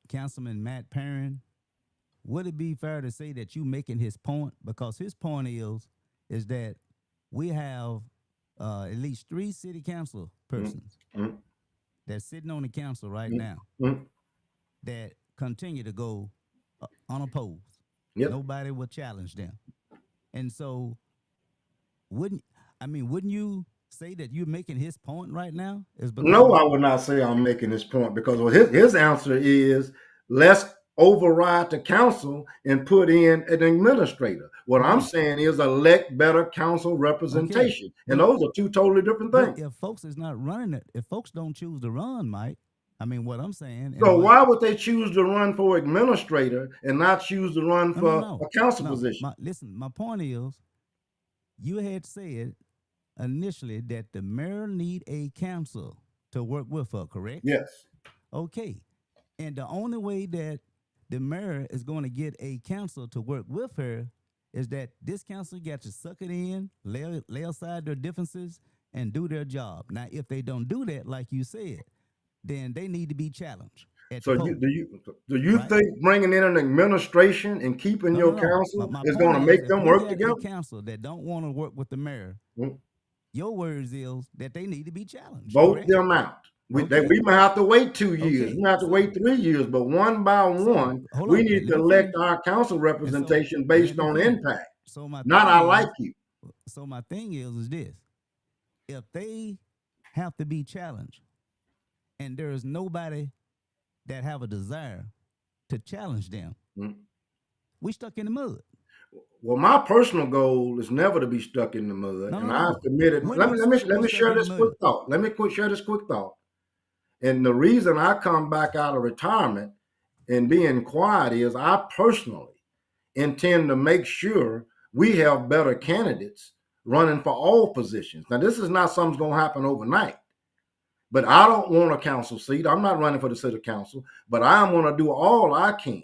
Councilman Matt Perrin? Would it be fair to say that you making his point? Because his point is that we have at least 3 city council persons Mm-hmm. that's sitting on the council right now Mm-hmm. that continue to go unopposed. Yep. Nobody will challenge them. And so, wouldn't wouldn't you say that you're making his point right now? Is No, because I would not say I'm making this point because his answer is let's override the council and put in an administrator. What I'm right, saying is elect better council okay, representation. And but those are two totally different but things. if folks is not running it, if folks don't choose to run, Mike, what I'm saying and So what why would they choose to run for administrator and not choose to run no no for no a council no position? my point is you had said initially that the mayor need a council to work with her, correct? Yes. Okay. And the only way that the mayor is going to get a council to work with her is that this council got to suck it in, lay aside their differences, and do their job. Now, if they don't do that, like you said, then they need to be challenged at the So polls, do you right? think bringing in an administration and keeping No, no, your no. council My is going point to is, make if them you work got a together? council that don't want to work with the mayor, Mm. your words is that they need to be challenged, Vote correct? them out. Okay, We might have to wait 2 years. We okay. might have to wait 3 years, but one by So one, hold we on, need let to me elect finish. our council And so representation let based me on finish. impact, So my not thing I like is, you. so my thing is this: if they have to be challenged, and there is nobody that have a desire to challenge them, Mm. we stuck in the mud. Well, my personal goal is never to be stuck in the mud, No, and no, I've no. committed. When do you say that Let we me stuck share in the this quick mud? thought. Share this quick thought. And the reason I come back out of retirement and being quiet is I personally intend to make sure we have better candidates running for all positions. Now, this is not something that's going to happen overnight, but I don't want a council seat. I'm not running for the city council, but I'm going to do all I can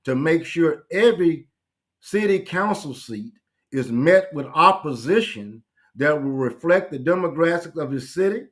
to make sure every city council seat is met with opposition that will reflect the demographics of the city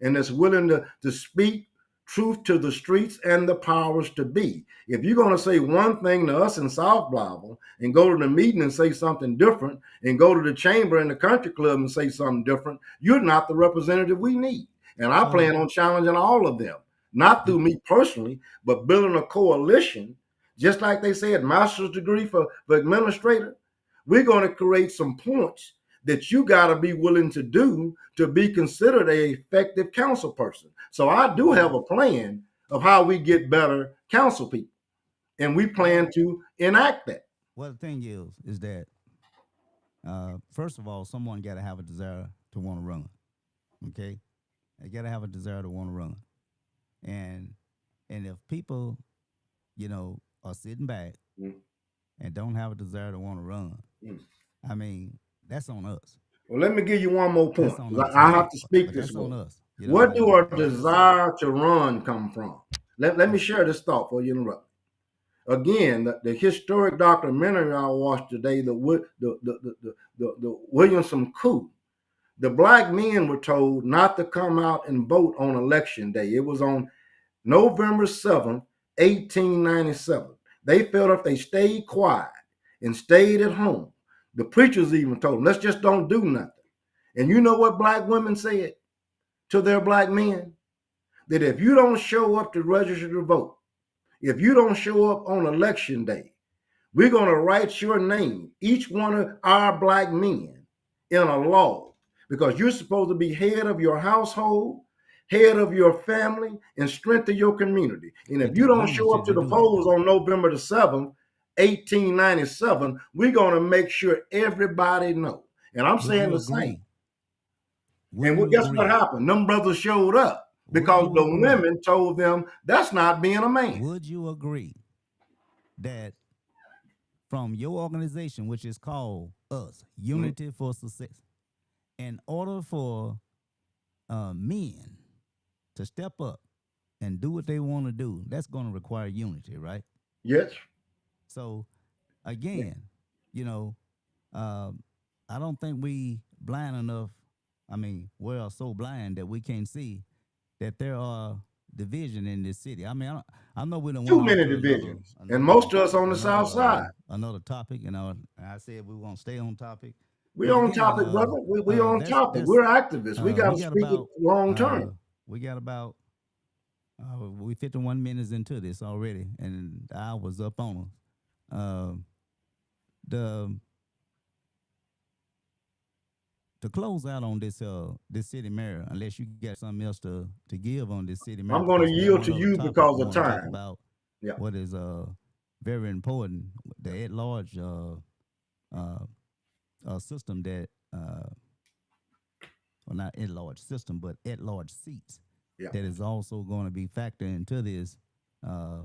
and that's willing to speak truth to the streets and the powers to be. If you're going to say one thing to us in South Blavel and go to the meeting and say something different and go to the chamber and the country club and say something different, you're not the representative we need. And I So plan on challenging all of them, not through me personally, but building a coalition, just like they said, master's degree for administrator. We're going to create some points that you got to be willing to do to be considered a effective council person. So I do have a plan of how we get better council people, and we well, plan to enact that. well, the thing is that first of all, someone got to have a desire to want to run. Okay, they got to have a desire to want to run, and if people, are sitting back Mm, and don't have a desire to want to run, mm. I mean, that's on us. Well, let me give you one more That's point. on us. I Hold on, have to speak but this that's way. on us. You know what I What do mean? our And like I said, desire to run come from? Let me it's share this thought before you interrupt. Again, the historic documentary I watched today, the Williamson coup. The black men were told not to come out and vote on election day. It was on November 7th, 1897. They felt if they stayed quiet and stayed at home, the preachers even told them, let's just don't do nothing. And you know what black women said to their black men? That if you don't show up to register to vote, if you don't show up on election day, we're going to write your name, each one of our black men, in a law because you're supposed to be head of your household, head of your family, and strength of your community. And if It you take don't show unity up to to the do that, polls though. on November the 7th, 1897, we're going to make sure everybody know. And I'm Would saying you the same. agree? Would And you guess what agree? happened? Them brothers showed up Would because you the agree? women told them that's not being a man. Would you agree that from your organization, which is called us, Mhm. Unity for Success, in order for men to step up and do what they want to do, that's going to require unity, right? Yes. So again, you know, um, I don't think we blind enough. I mean, we're so blind that we can't see that there are division in this city. I mean, I know we don't went Too off many to divisions. And most of us on the another south side. another topic. You know, and I said we won't stay on topic, We but on again, topic, brother. We on topic. that's We're activists. We got we to got speak it about long uh term. we got about we 51 minutes into this already, and the hour's up on us. Um, the to close out on this city mayor, unless you got something else to give on this city mayor, I'm going to because we got yield one to other you topic because we of want to talk time. about. Yeah. What is very important, the at large uh, system that well, not at large system, but at large seats Yeah. that is also going to be factored into uh,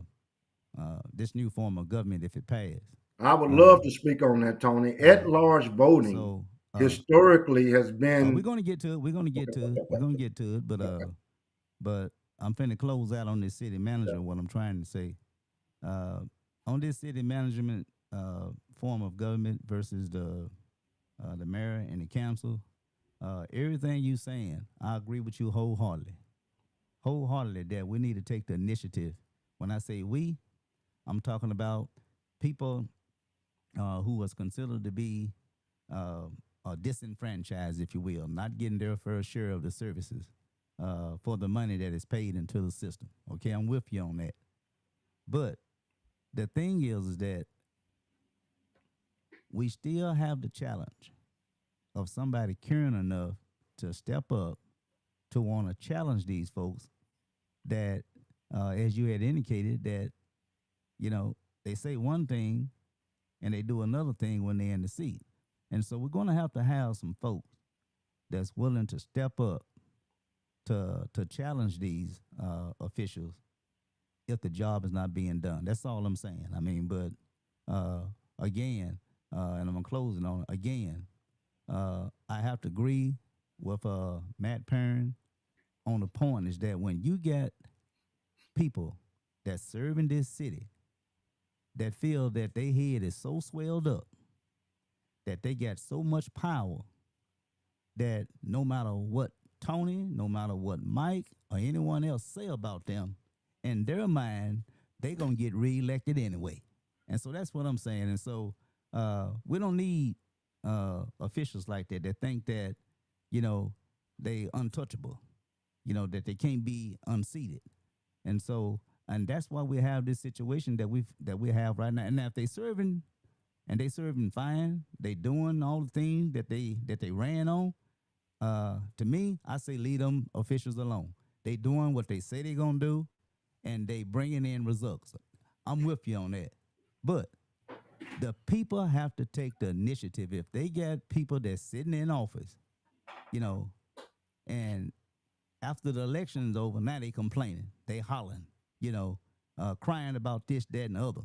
this new form of government if it passes. I would love Um, to speak on that, Tony. uh, At large voting so historically has we're been. going to get to it. We're going to get Okay, to it. okay, We're going to get to it. okay. But I'm finna close out on this city Yeah. manager. What I'm trying to say uh, on this city management form of government versus the mayor and the council. Everything you saying, I agree with you wholeheartedly that we need to take the initiative. When I say we, I'm talking about people who was considered to be uh, disenfranchised, if you will, not getting their fair share of the services for the money that is paid into the system. Okay, I'm with you on that. But the thing is that we still have the challenge of somebody caring enough to step up to want to challenge these folks that, as you had indicated, that, you know, they say one thing and they do another thing when they're in the seat. And so we're going to have some folks that's willing to step up to challenge these officials if the job is not being done. That's all I'm saying. I mean, but uh, again, and I'm closing on it again. I have to agree with Matt Perrin on the point is that when you get people that serve in this city that feel that their head is so swelled up that they got so much power that no matter what Tony, no matter what Mike or anyone else say about them, in their mind, they gonna get reelected anyway. And so that's what I'm saying. And so we don't need officials like that that think that, you know, they untouchable, you know, that they can't be unseated. And so and that's why we have this situation that we have right now. And now if they serving fine, they doing all the things that they ran on, to me, I say leave them officials alone. They doing what they say they gonna do, and they bringing in results. I'm with you on that. But the people have to take the initiative. If they got people that's sitting in office, you know, and after the election is over, now they complaining, they hollering, you know, crying about this, that, and the other.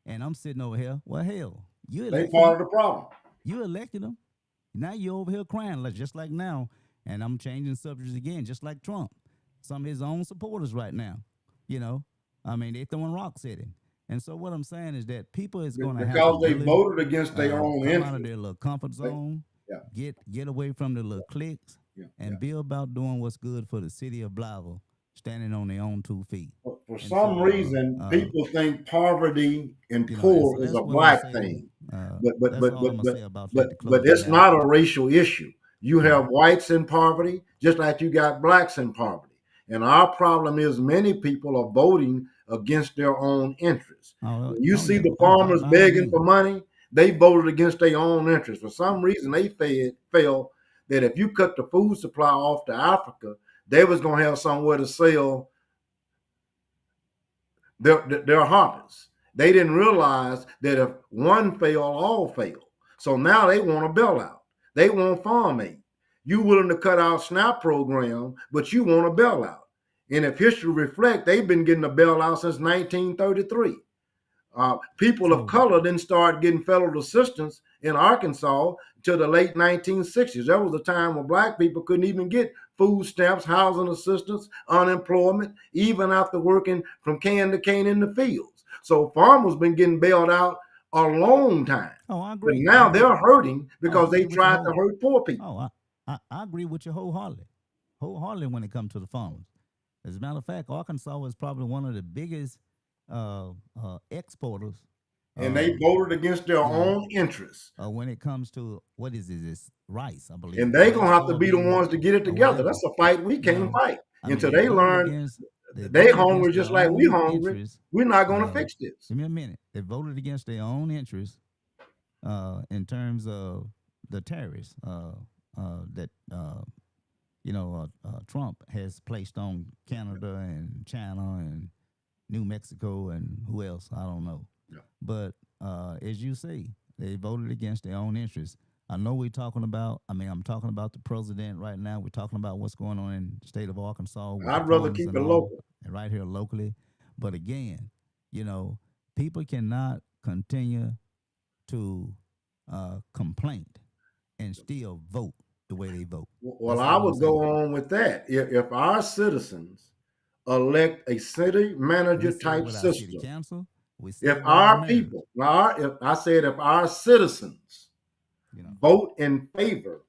And I'm sitting over here. Well, hell, you They elected part them. of the problem. You elected them. Now you're over here crying, like just like now. And I'm changing subjects again, just like Trump. Some of his own supporters right now. You know, I mean, they throwing rocks at him. And so what I'm saying is that people is going to have to Because they really voted against their own come out of interests. their little comfort They, zone, yeah, get away from the little cliques, yeah, yeah. and be about doing what's good for the city of Blytheville, standing on their own 2 feet. For And some so, reason, people think poverty and you know, and so poor is that's a what I'm black saying. thing. But but That's but all but I'm gonna but say about but that to but close that it's out. not a racial issue. You Yeah. have whites in poverty, just like you got blacks in poverty. And our problem is many people are voting against their own interests. Oh, When you oh see yeah. the Oh, farmers by all begging for means. money, they voted against their own interests. For some reason, they felt that if you cut the food supply off to Africa, they was going to have somewhere to sell their harvest. They didn't realize that if one failed, all failed. So now they want a bailout. They want farm aid. You willing to cut out SNAP program, but you want a bailout. And if history reflect, they've been getting a bailout since 1933. People of color didn't start getting federal assistance in Arkansas until the late 1960s. There was a time when black people couldn't even get food stamps, housing assistance, unemployment, even after working from can to cane in the fields. So farmers been getting bailed out a long time. Oh, I But agree. now they're hurting because they agree with you tried to hurt poor people. I agree with you wholeheartedly when it comes to the farmers. As a matter of fact, Arkansas is probably one of the biggest exporters. And they voted against their own interests. When it comes to, what is it? It's rice, I believe. And they're going to have to be the ones to get it together. That's a fight we can't fight. Until they learn they hungry just like we hungry, we're not going to fix this. Give me a minute. They voted against their own interests in terms of the tariffs that Trump has placed on Canada and China and New Mexico and who else, I don't know. Yeah. But as you say, they voted against their own interests. I know I'm talking about the president right now. We're talking about what's going on in the state of Arkansas. I'd rather keep it local. And right here locally. But again, people cannot continue to complain and still vote the way they vote. Well, I would go on with that. If our citizens elect a city manager type system, city council, if our people, if our citizens vote in favor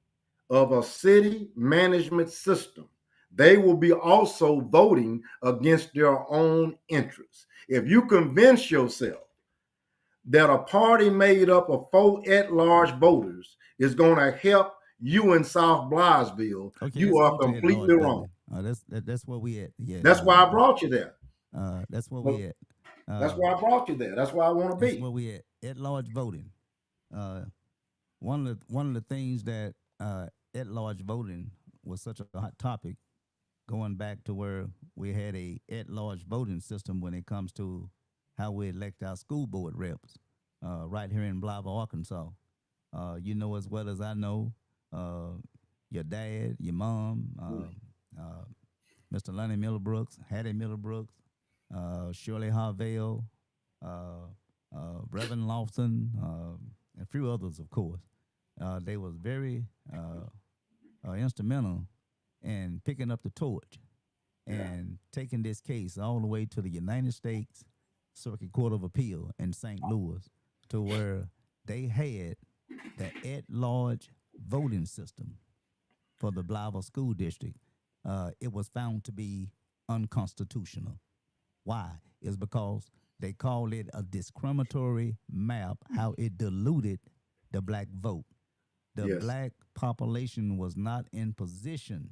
of a city management system, they will be also voting against their own interests. If you convince yourself that a party made up of 4 at-large voters is going to help you in South BLYTHEVILLE, you are completely wrong. That's where we at. Yeah, that's why I brought you there. That's where we at. That's why I brought you there. That's where I want to be. That's where we at large voting. One of the things that at large voting was such a hot topic, going back to where we had a at large voting system when it comes to how we elect our school board reps, right here in BLYTHEVILLE, Arkansas. You know as well as I know, your dad, your mom, Mr. Lonnie Middlebrooks, Hattie Middlebrooks, Shirley Harvell, Reverend Lawson, and a few others, of course. They was very instrumental in picking up the torch and taking this case all the way to the United States Circuit Court of Appeal in St. Louis, to where they had the at-large voting system for the BLYTHEVILLE School District. It was found to be unconstitutional. Why? It's because they called it a discriminatory map, how it diluted the black vote. The black population was not in position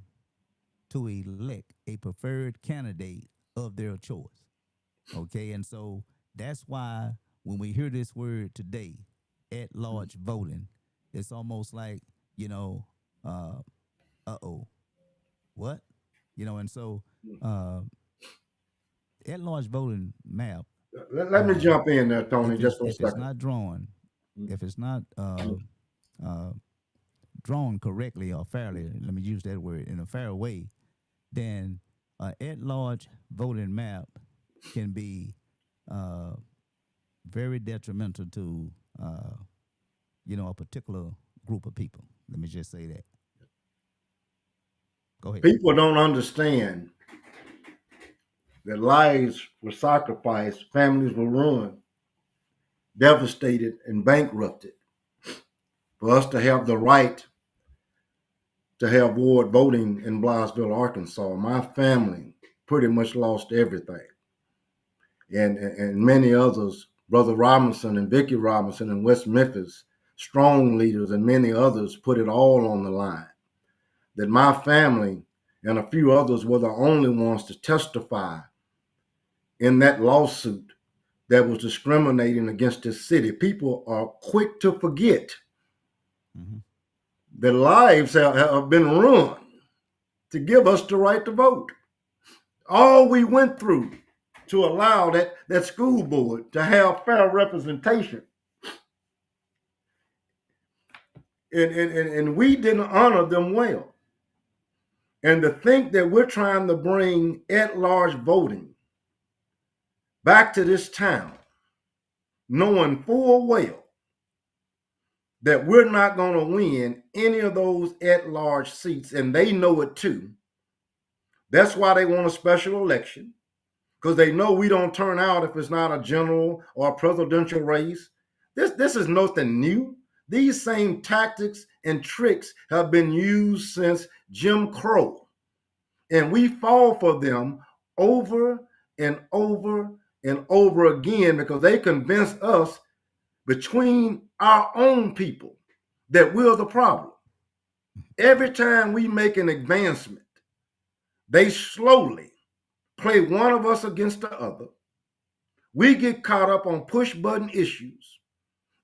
to elect a preferred candidate of their choice. Okay, and so that's why when we hear this word today, at large voting, it's almost like, what? And so at large voting map. Let me jump in there, Tony, just for a second. If it's not drawn, if it's not drawn correctly or fairly, let me use that word, in a fair way, then at large voting map can be very detrimental to a particular group of people. Let me just say that. Go ahead. People don't understand that lives were sacrificed, families were ruined, devastated, and bankrupted for us to have the right to have ward voting in BLYTHEVILLE, Arkansas. My family pretty much lost everything. And many others, Brother Robinson and Vicki Robinson in West Memphis, strong leaders, and many others put it all on the line. That my family and a few others were the only ones to testify in that lawsuit that was discriminating against this city. People are quick to forget. Their lives have been ruined to give us the right to vote. All we went through to allow that school board to have fair representation. And we didn't honor them well. And to think that we're trying to bring at large voting back to this town, knowing full well that we're not going to win any of those at large seats, and they know it too. That's why they want a special election, because they know we don't turn out if it's not a general or a presidential race. This is nothing new. These same tactics and tricks have been used since Jim Crow, and we fall for them over and over and over again because they convince us between our own people that we're the problem. Every time we make an advancement, they slowly play one of us against the other. We get caught up on push button issues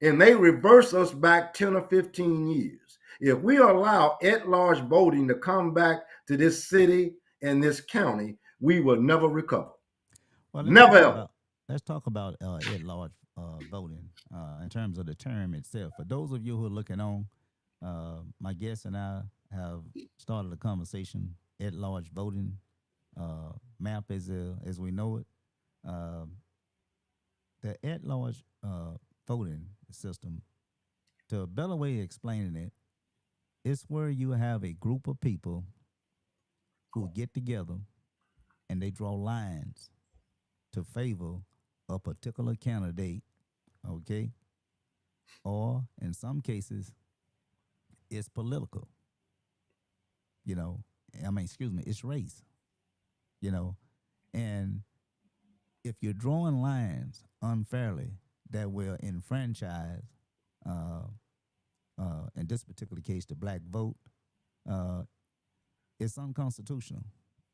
and they reverse us back 10 or 15 years. If we allow at large voting to come back to this city and this county, we will never recover. Well, Never ever. let's talk about at large voting in terms of the term itself. For those of you who are looking on, my guest and I have started a conversation. At large voting map as we know it. Uh, the at large voting system, to a better way of explaining it, it's where you have a group of people who get together and they draw lines to favor a particular candidate, okay? Or in some cases, it's political, you know. I mean, excuse me, it's race, you know. And if you're drawing lines unfairly that will enfranchise, uh, in this particular case, the black vote, uh, it's unconstitutional.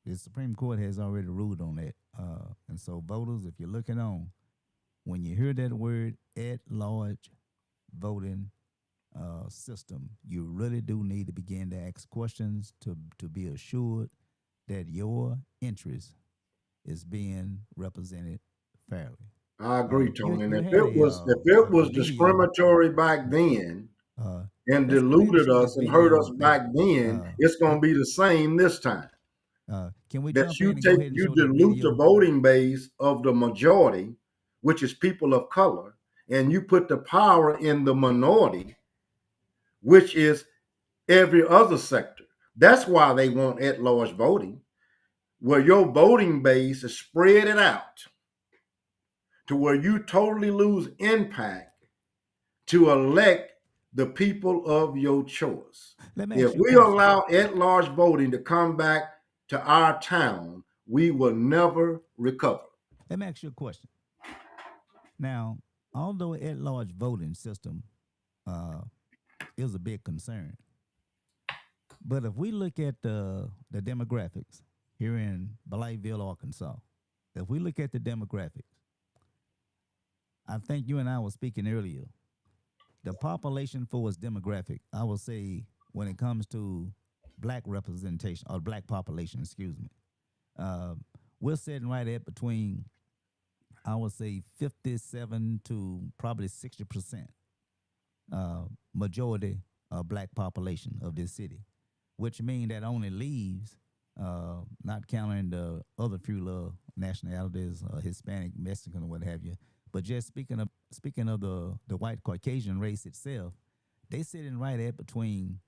The Supreme Court has already ruled on that. And so, voters, if you're looking on, when you hear that word at large voting system, you really do need to begin to ask questions to be assured that your interest is being represented fairly. I agree, You Tony. And you if had it was if it a was video. discriminatory back then Uh, and let's go ahead and deluded show this us and hurt us video. back then, Uh, it's let gonna be the same this time. can we That jump in and go ahead and you show that dilute the video? voting base of the majority, which is people of color, and you put the power in the minority, which is every other sector. That's why they want at large voting, where your voting base is spread it out to where you totally lose impact to elect the people of your choice. Let me If ask you a we question. allow at large voting to come back to our town, we will never recover. Let me ask you a question. Now, although at-large voting system uh, is a big concern, but if we look at the demographics here in Blytheville, Arkansas, if we look at the demographics, I think you and I were speaking earlier. The population for its demographic, I will say, when it comes to black representation or black population, excuse me, uh, we're sitting right at between, I would say, 57 to probably 60% uh, majority black population of this city, which means that only leaves, not counting the other few nationalities, Hispanic, Mexican, or what have you, but just speaking of the white Caucasian race itself, they sitting right at between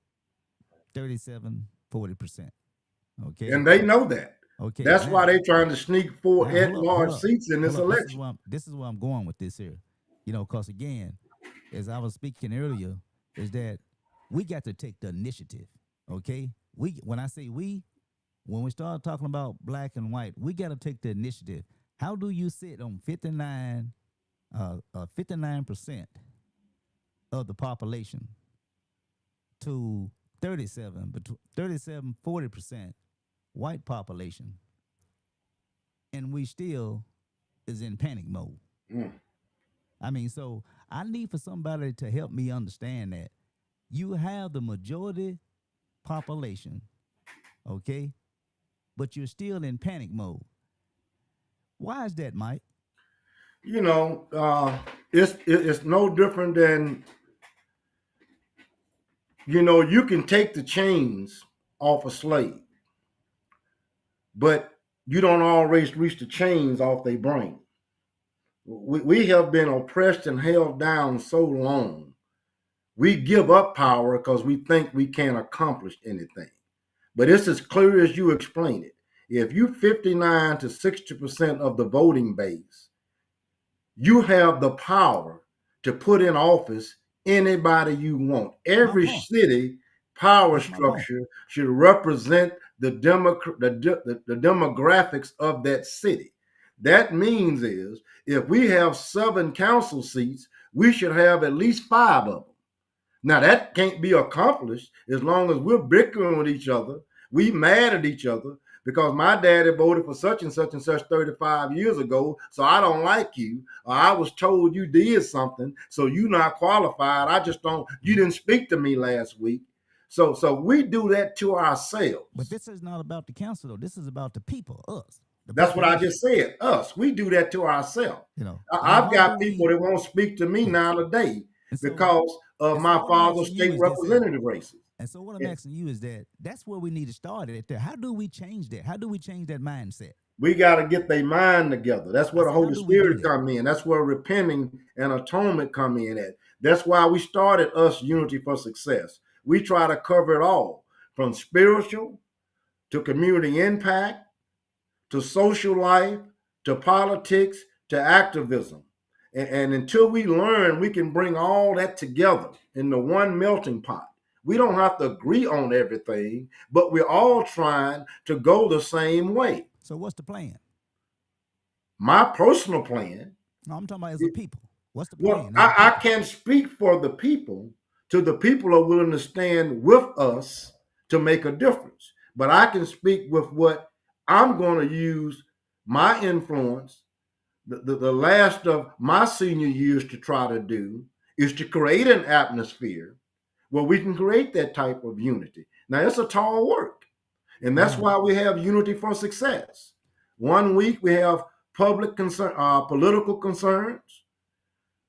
37-40%. Okay, And they know that. okay. That's why Now, they're trying to sneak four hold at up, hold large up, seats in hold this up. election. This is where I'm going with this here. You know, because again, as I was speaking earlier, is that we got to take the initiative. Okay, we when I say we, when we start talking about black and white, we got to take the initiative. How do you sit on 59% of the population to 37, 40% white population, and we still is in panic mode? Mm. I mean, so I need for somebody to help me understand that you have the majority population Okay, but you're still in panic mode. Why is that, Mike? You know, it's no different than, you can take the chains off a slave, but you don't always reach the chains off their brain. We have been oppressed and held down so long. We give up power because we think we can't accomplish anything. But it's as clear as you explain it. If you 59 to 60% of the voting base, you have the power to put in office anybody you want. My Every point. city power That's my point. structure should represent the demographics of that city. That means is if we have 7 council seats, we should have at least 5 of them. Now that can't be accomplished as long as we're bickering with each other. We mad at each other because my daddy voted for such and such 35 years ago, so I don't like you. Or I was told you did something, so you not qualified. I just don't. You didn't speak to me last week. So we do that to But ourselves. this is not about the council, though. This is about the people, us, the That's what I population. just said. Us, we do that to ourselves. Now I've how do got people we? that won't speak to me Yeah. now today And so, because of and so, my what I'm father's asking you state is this here. representative races. And so, what I'm asking you is that's where we need to start at. There. How do we change that? How do we change that mindset? We got to get their mind together. That's I where the said, how Holy do we do Spirit that? come in. That's where repenting and atonement come in at. That's why we started us Unity for Success. We try to cover it all from spiritual to community impact to social life to politics to activism. And until we learn, we can bring all that together in the one melting pot. We don't have to agree on everything, but we're all trying to go the same way. So, what's the plan? My personal plan, No, I'm talking about as a people. What's the well, plan as a I people? can't speak for the people till the people are willing to stand with us to make a difference. But I can speak with what I'm going to use my influence, the last of my senior years to try to do is to create an atmosphere where we can create that type of unity. Now, it's a tall work, and that's Well, why we have Unity for Success. One week we have public concern, political concerns.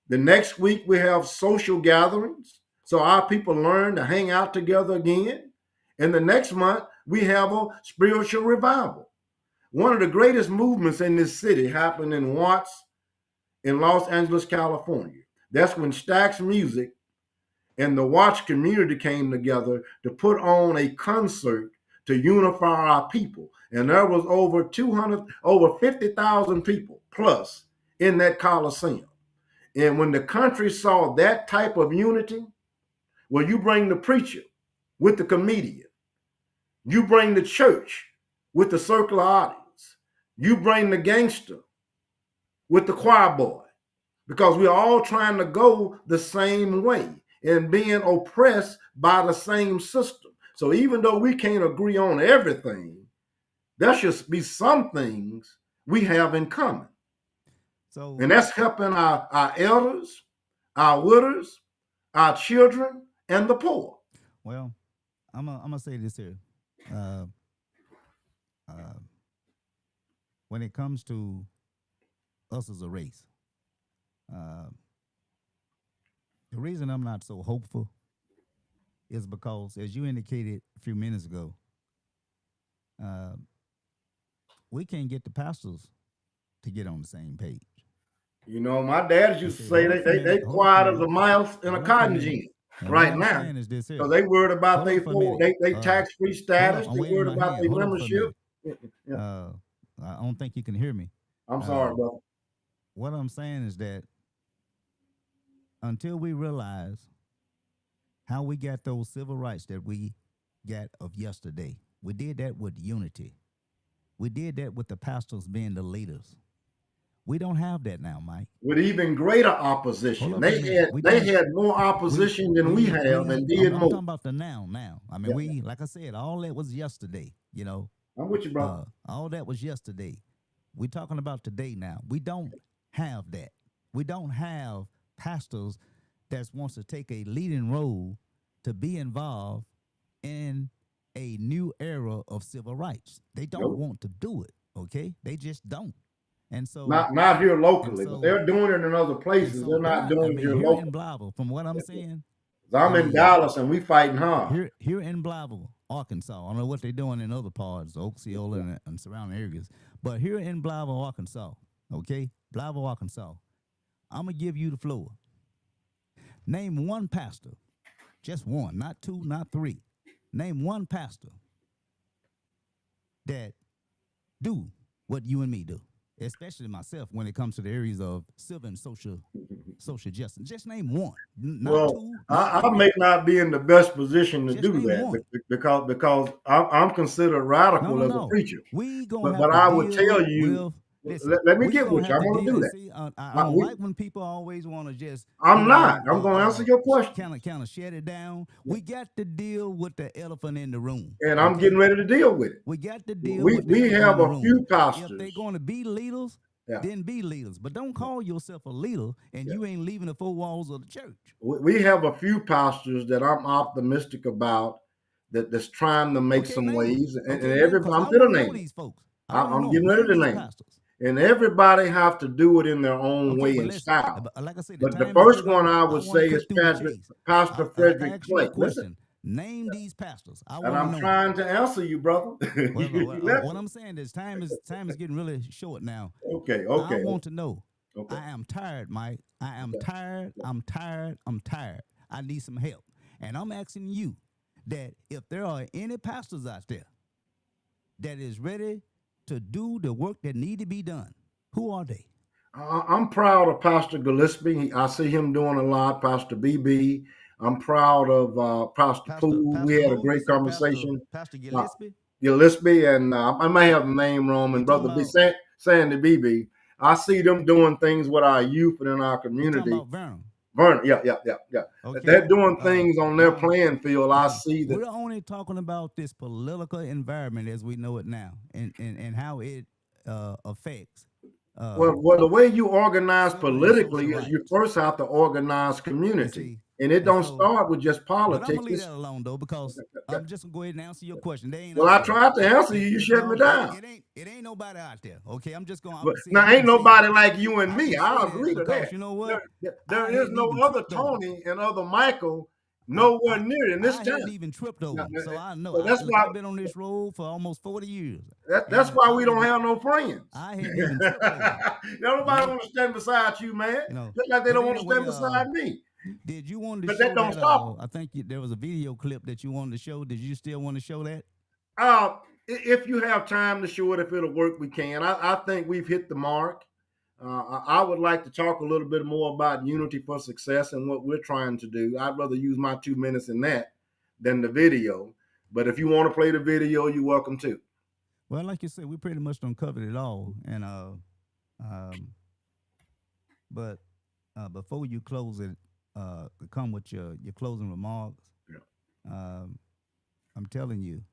The next week we have social gatherings, so our people learn to hang out together again. And the next month we have a spiritual revival. One of the greatest movements in this city happened in Watts in Los Angeles, California. That's when Stax Music and the Watch community came together to put on a concert to unify our people. And there was over 50,000 people plus in that Coliseum. And when the country saw that type of unity, well, you bring the preacher with the comedian, you bring the church with the circular audience, you bring the gangster with the choir boy, because we're all trying to go the same way and being oppressed by the same system. So even though we can't agree on everything, there should be some things we have in common. so And that's helping our elders, our widows, our children, and the poor. well, I'm gonna say this here. Uh, uh, when it comes to us as a race, uh, the reason I'm not so hopeful is because, as you indicated a few minutes ago, uh, we can't get the pastors to get on the same page. My dad And used to see, say hold up for a minute. they Hold up for a quiet as a minute. mouse in a Hold up for a cotton minute. gin And what right I'm now. saying is this here. Because they worried about Hold up for a minute. they tax free Hold up. status. I'm They waving worried my about hand. their Hold up for a membership. minute. Yeah. Uh, I don't think you can hear me. I'm Uh, sorry, brother. what I'm saying is that until we realize how we got those civil rights that we got of yesterday, we did that with unity. We did that with the pastors being the leaders. We don't have that now, Mike. With even greater Hold opposition, up for a minute. We they don't. had more opposition than we have and did I'm more. talking about the now. Now, I mean, Yeah, we like I said, all that was yesterday. I'm with you, brother. All that was yesterday. We're talking about today now. We don't have that. We don't have pastors that wants to take a leading role to be involved in a new era of civil rights. They don't Nope. want to do it. Okay, they just don't. And so, Not here and locally, but so, they're doing it in other and places. so, They're not I doing it mean, here here in locally. Blytheville, from what I'm saying, I I'm in mean, Dallas and we fighting hard. here in Blytheville, Arkansas. I don't know what they're doing in other parts, Osceola and surrounding areas, but here in Blytheville, Arkansas, okay, Blytheville, Arkansas, I'm gonna give you the floor. Name one pastor, just one, not two, not three. Name one pastor that do what you and me do, especially myself when it comes to the areas of civil and social justice. Just name one, not Well, two, not I three. may not be in the best position to Just do name that one. because I'm considered No, radical no, as a no. preacher. We gonna But have to I would tell deal you, with. Listen, let me we get gonna with you. have I'm to going to deal. do And that. see, I My, don't we, like when people always want to just, I'm not. I'm going to answer your question, kind of shut it down. We got to deal with the elephant in the room. and I'm Okay, getting ready to deal with it. we got to deal with the We elephant in have the a room. few If they're pastors. going to be leaders, Yeah, then be leaders. But don't call yourself a leader and yeah. you ain't leaving the four walls of the church. We have a few pastors that I'm optimistic about that's trying to make Okay, some name them. waves, and Okay, name them because I'm I going want to to know name them. these folks. I want to I'm know them. getting ready Name to these name them. pastors. And everybody have to do it in their own Okay, way but and listen, style. like I said, the But the time is first getting one on. I I would want to say is cut through the chase. Pastor Like I Frederick asked you a Clay. Listen, question. Name these pastors. I and want to I'm know them. trying to answer you, brother. You What listen. I'm saying is time is getting really short now. Okay, I okay, want to know. okay, I am tired, Mike. I am okay. tired. I'm tired. I'm tired. I need some help. And I'm asking you that if there are any pastors out there that is ready to do the work that need to be done, who are they? I'm proud of Pastor Gillespie. I see him doing a lot. Pastor BB. I'm proud of Pastor Poole. We Pastor had a who? You great said Pastor conversation. Uh, Gillespie? Gillespie, and I may have the name wrong, You and talking Brother B. about Sandy BB. I see them doing things with our youth and in our you talking community. about Vernon? Vernon, yeah. Okay. They're doing things on their Now, playing field. I now see that. we're only talking about this political environment as we know it now, and how it affects uh, Well, the way you organize civil and social politically is you rights. first have to organize You community, see, and it and don't so, start with just but I'm politics. gonna leave that alone though because I'm just gonna go ahead and answer your question. They ain't Well, out I there. tried to answer you. You shut me No, down. it ain't nobody out there. Okay, I'm just gonna But see. now I ain't can say nobody that. like you and I me. can say I that agree to because that. you know what? There I is hadn't no even other tripped over. Tony and other Michael I nowhere I near in this I hadn't town. even tripped over. Now, Them. So I know. so that's Look, why I've been on this road for almost 40 years, that's and why I we don't was have no friends. I hadn't even tripped over. 'Em, You Nobody know, want to stand beside you, man. you know. Just like they But don't want to anyway, stand beside me. did you want to But that show don't that? stop them. I think there was a video clip that you wanted to show. Did you still want to show that? If you have time to show it, if it'll work, we can. I think we've hit the mark. I would like to talk a little bit more about unity for success and what we're trying to do. I'd rather use my 2 minutes in that than the video. But if you want to play the video, you're welcome to. Well, like you said, we pretty much done covered it all, and um, but before you close it, come with your closing remarks. Yeah. Um, I'm telling you,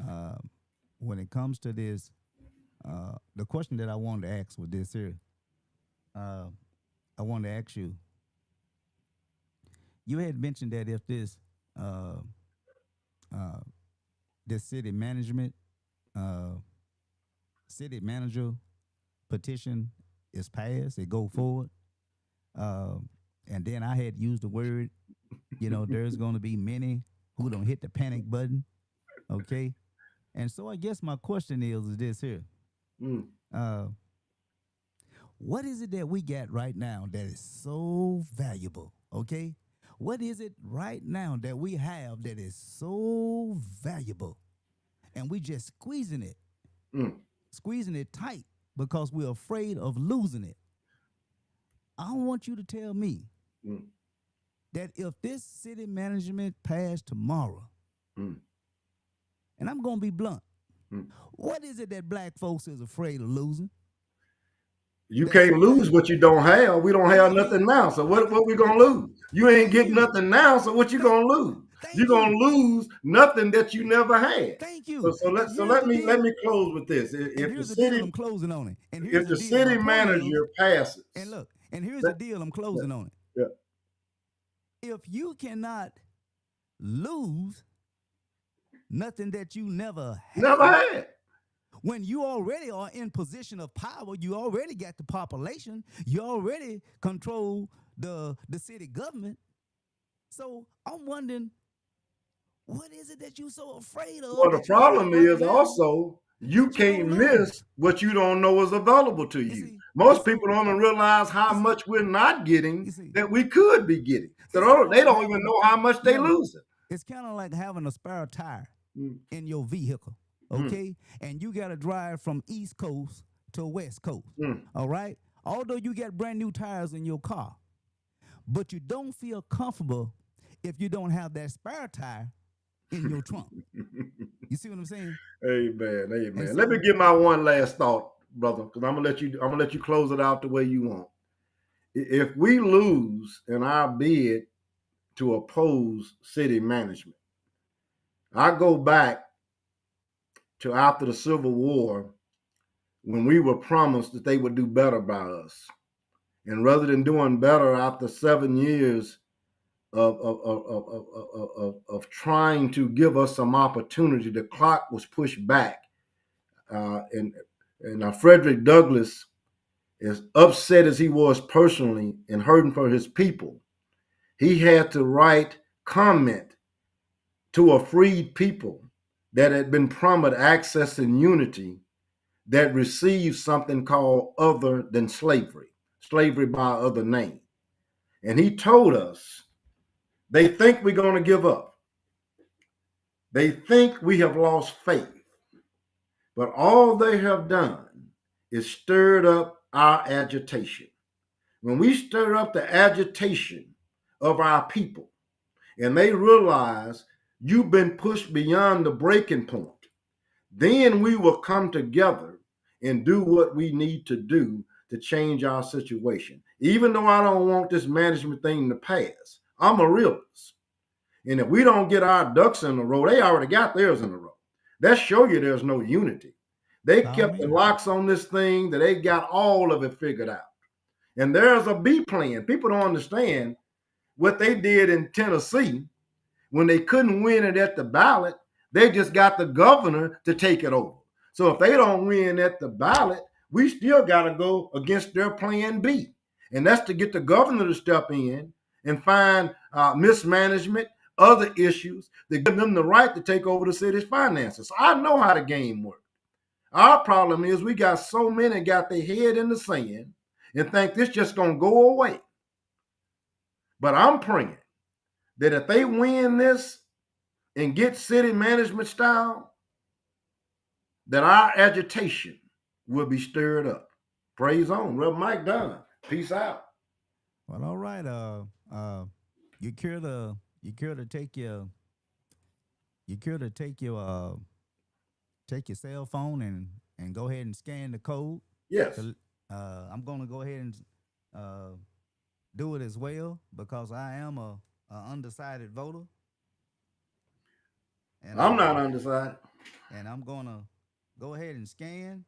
uh, when it comes to this, the question that I wanted to ask with this here, uh, I wanted to ask you. You had mentioned that if uh, uh, this uh, city manager petition is passed, it go forward, uh, and then I had used the word, there's going to be many who don't hit the panic button, okay? And so I guess my question is this here. Mm. Uh, what is it that we got right now that is so valuable, okay? What is it right now that we have that is so valuable? And we just Mm. squeezing it tight because we're afraid of losing it. I want you to tell me Mm. that if this city management passed tomorrow, Mm. and I'm going to be blunt, Mm. what is it that black folks is afraid of losing? You That's can't so lose valuable. what you don't have. We don't have nothing now. So what we gonna lose? You ain't Thank getting you. nothing now. So what you gonna lose? You're Thank gonna you. lose nothing that you never had. Thank So you. so let And so here's let the me let deal. me close with this. And here's the deal. I'm closing on it. And here's If the the deal. My city point is, manager passes, and look, and here's the that, deal. I'm yeah, closing on it. yeah. If you cannot lose, nothing that you never Never had. had. When you already are in position of power, you already got the population, you already control the city government. So I'm wondering, what is it that you're so afraid of Well, the that you see problem right is now also you that you can't don't know? miss what you don't know is available to You you. see, and Most people so don't even realize how you see, much we're not getting you see, that we could be getting. it's kind of They like don't even having, know how much you they know, losing. it's kind of like having a spare tire Mm, in your vehicle, mm, okay? And you got to drive from East Coast to West Coast, mm. all right? Although you got brand new tires in your car, but you don't feel comfortable if you don't have that spare tire in your trunk. You see what I'm saying? Amen. And Amen. Let me so, give my one last thought, brother, because I'm gonna let you close it out the way you want. If we lose in our bid to oppose city management, I go back to after the Civil War when we were promised that they would do better by us. And rather than doing better after 7 years of trying to give us some opportunity, the clock was pushed back. And Frederick Douglass, as upset as he was personally and hurting for his people, he had to write comment to a freed people that had been promised access and unity that received something called other than slavery by other name. And he told us they think we're going to give up. They think we have lost faith. But all they have done is stirred up our agitation. When we stir up the agitation of our people and they realize you've been pushed beyond the breaking point, then we will come together and do what we need to do to change our situation. Even though I don't want this management thing to pass, I'm a realist. And if we don't get our ducks in a row, they already got theirs in a row. That show you there's no unity. They follow kept the me. locks on this thing that they got all of it figured out. And there's a B plan. People don't understand what they did in Tennessee when they couldn't win it at the ballot. They just got the governor to take it over. So if they don't win at the ballot, we still got to go against their plan B. And that's to get the governor to step in and find mismanagement, other issues that give them the right to take over the city's finances. So I know how the game works. Our problem is we got so many got their head in the sand and think this just gonna go away. But I'm praying that if they win this and get city management style, that our agitation will be stirred up. Praise on. Reverend Mike Dunn. Peace out. Well, all right. You care to take your you care to take your cell phone and go ahead and scan the code. Yes. To, I'm gonna go ahead and uh, do it as well because I am a undecided voter, and I'm not undecided. and I'm gonna go ahead and scan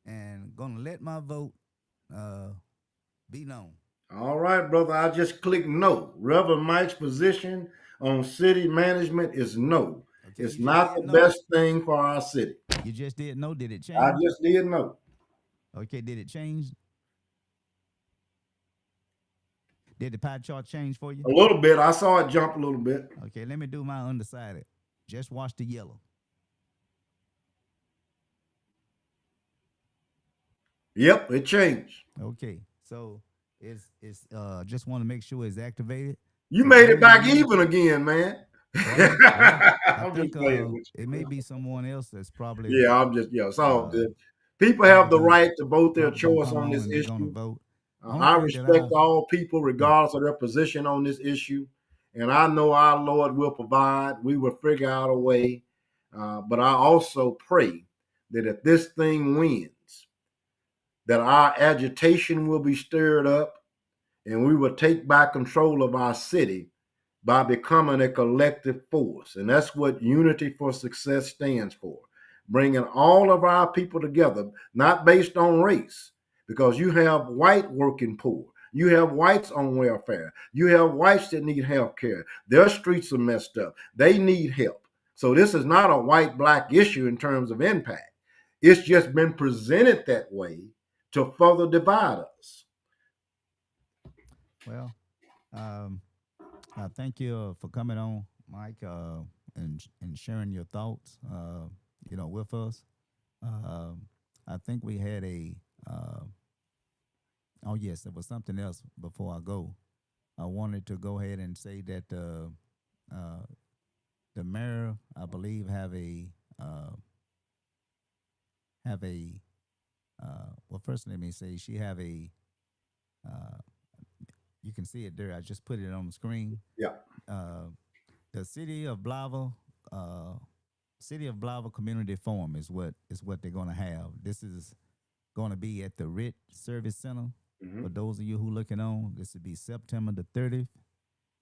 and gonna let my vote uh, be known. All right, brother. I just clicked no. Reverend Mike's position on city management is no. Okay, It's you just not did the know. best thing for our city. You just did know. Did it I change? just did no. Okay, did it change? Did the pie chart change for you? A little bit. I saw it jump a little bit. Okay, let me do my undecided. Just watch the yellow. Yep, it changed. Okay, so it's just want to make sure it's activated. You For made it those of back you, even again, man. I I'm just think playing with it may be someone else that's you. Yeah, it's all uh good. People have probably the gonna right to vote their probably gonna choice come on on this and they're gonna issue. vote. Only I thing that I respect all people, regardless of their position on this issue. And I know our Lord will provide. We will figure out a way. But I also pray that if this thing wins, that our agitation will be stirred up and we will take back control of our city by becoming a collective force. And that's what Unity for Success stands for. Bringing all of our people together, not based on race, because you have white working poor. You have whites on welfare. You have whites that need health care. Their streets are messed up. They need help. So this is not a white black issue in terms of impact. It's just been presented that way to further divide us. Well, um, thank you for coming on, Mike, and sharing your thoughts, with us. Um, I think we had a. Oh yes, there was something else before I go. I wanted to go ahead and say that uh, the mayor, I believe, uh, have a. Well, first let me say she have a. Uh, you can see it there. I just put it on the screen. Yeah. Uh, the uh, City of Blytheville Community Forum is what they're going to have. This is going to be at the RIT Service Center. Mm-hmm. For those of you who looking on, this will be September the 30th,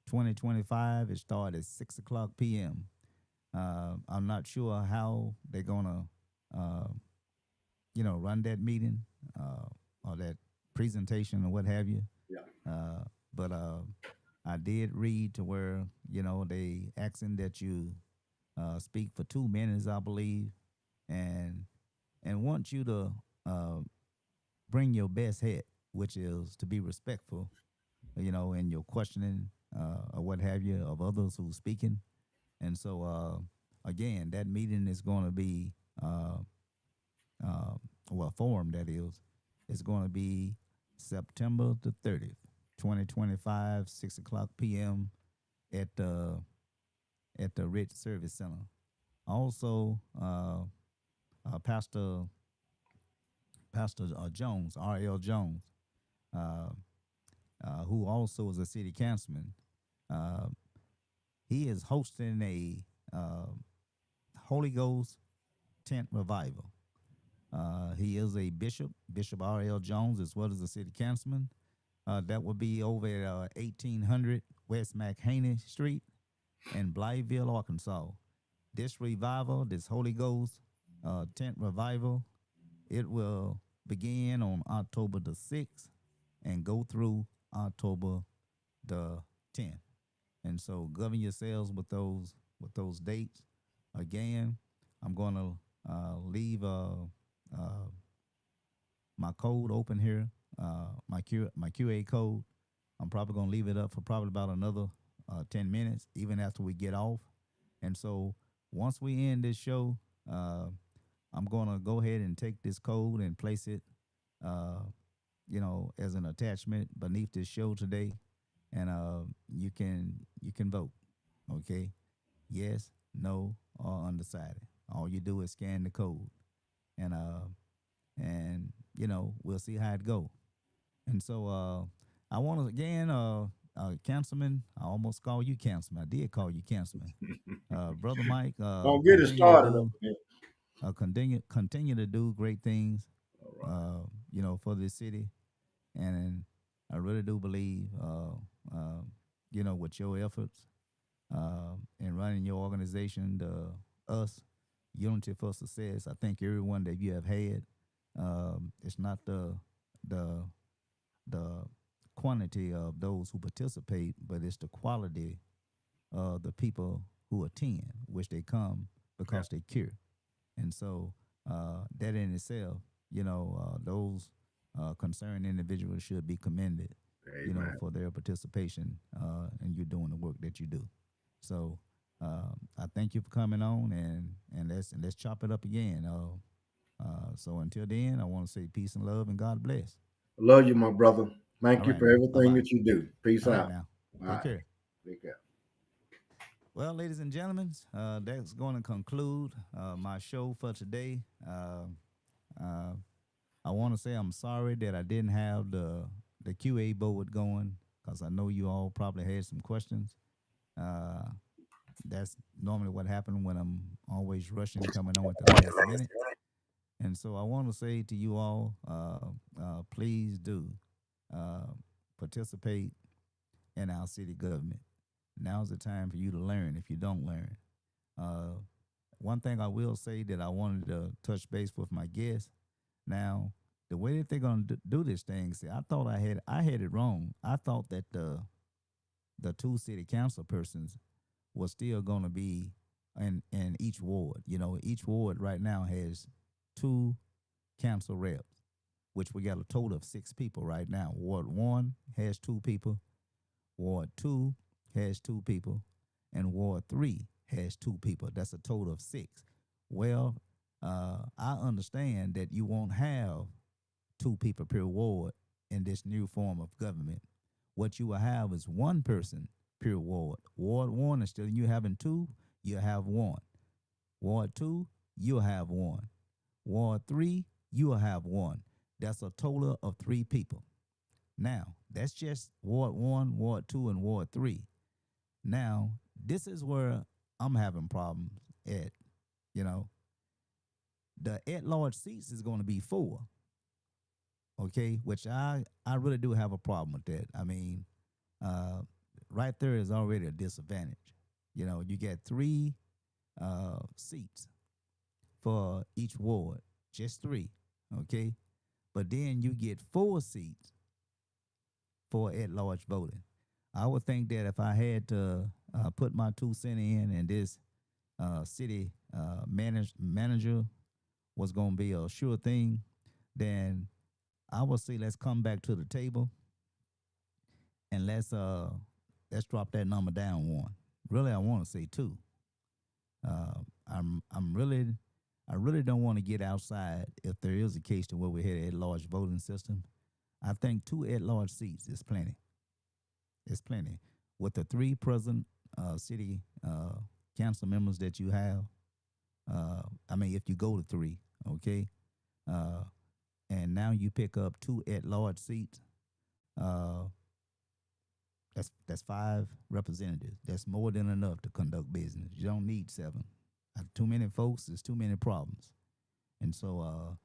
2025. It starts at 6 o'clock p.m. I'm not sure how they're gonna, uh, run that meeting or that presentation or what have you. Yeah. But I did read to where they asking that you speak for 2 minutes, I believe, and want you to uh, bring your best hit, which is to be respectful, in your questioning or what have you of others who's speaking. And so, again, that meeting is going to be, uh, uh, forum that is going to be September the 30th, 2025, 6 o'clock p.m. at the Rich Service Center. Also, Pastor Jones, R.L. Jones, uh, who also is a city councilman, uh, he is hosting a Holy Ghost tent revival. He is a bishop, Bishop R.L. Jones, as well as a city councilman. That will be over at 1800 West McHaney Street in Blytheville, Arkansas. This revival, this Holy Ghost tent revival, it will begin on October the 6th and go through October the 10th. And so govern yourselves with those dates. Again, I'm going to leave uh, my code open here, my QA code. I'm probably going to leave it up for probably about another 10 minutes, even after we get off. And so once we end this show, uh, I'm going to go ahead and take this code and place it, uh, as an attachment beneath this show today, and you can vote. Okay, yes, no, or undecided. All you do is scan the code, and we'll see how it go. And so I want to again, councilman. I almost call you councilman. I did call you councilman, brother Mike. Don't get it Continue to started up do again. continue to do great things, All right. for this city, and I really do believe, with your efforts in running your organization, us, Unity for Success. I think everyone that you have had, it's not the the quantity of those who participate, but it's the quality of the people who attend, which they come Yeah. because they care. And so that in itself, those concerned individuals should be commended, Amen. for their participation and you doing the work that you do. So I thank you for coming on, and let's chop it up again. So until then, I want to say peace and love and God bless. Love you, my brother. All Thank you right for now. Bye everything bye. that you do. Peace All right out. now. All Take right. care. Take care. Well, ladies and gentlemen, that's going to conclude my show for today. Uh, I want to say I'm sorry that I didn't have the QA board going because I know you all probably had some questions. Uh, that's normally what happened when I'm always rushing coming on at the last minute. And so I want to say to you all, please do uh, participate in our city government. Now's the time for you to learn if you don't learn. Uh, One thing I will say that I wanted to touch base with my guests. Now, the way that they're going to do this thing, see, I had it wrong. I thought that the two city council persons was still going to be in each ward. You know, each ward right now has two council reps, which we got a total of 6 people right now. Ward 1 has 2 people, Ward 2 has 2 people, and Ward 3 has 2 people. That's a total of 6. Well, I understand that you won't have 2 people per ward in this new form of government. What you will have is one person per ward. Ward 1, instead of you having 2, you'll have 1. Ward 2, you'll have 1. Ward 3, you'll have 1. That's a total of 3 people. Now, that's just Ward 1, Ward 2, and Ward 3. Now, this is where I'm having problems at. You know, the at-large seats is going to be 4, okay, which I really do have a problem with that. I mean, uh, right there is already a disadvantage. You know, you get 3 seats for each ward, just 3, okay? But then you get 4 seats for at-large voting. I would think that if I had to put my 2 cents in, and this city manager was going to be a sure thing, then I would say let's come back to the table and let's drop that number down 1. Really, I want to say 2. Uh, I'm really I really don't want to get outside if there is a case to where we had an at-large voting system. I think 2 at-large seats is plenty. It's plenty. With the 3 present city council members that you have, I mean, if you go to 3, okay, uh, and now you pick up 2 at-large seats, uh, that's 5 representatives. That's more than enough to conduct business. You don't need 7. Too many folks, there's too many problems. And so,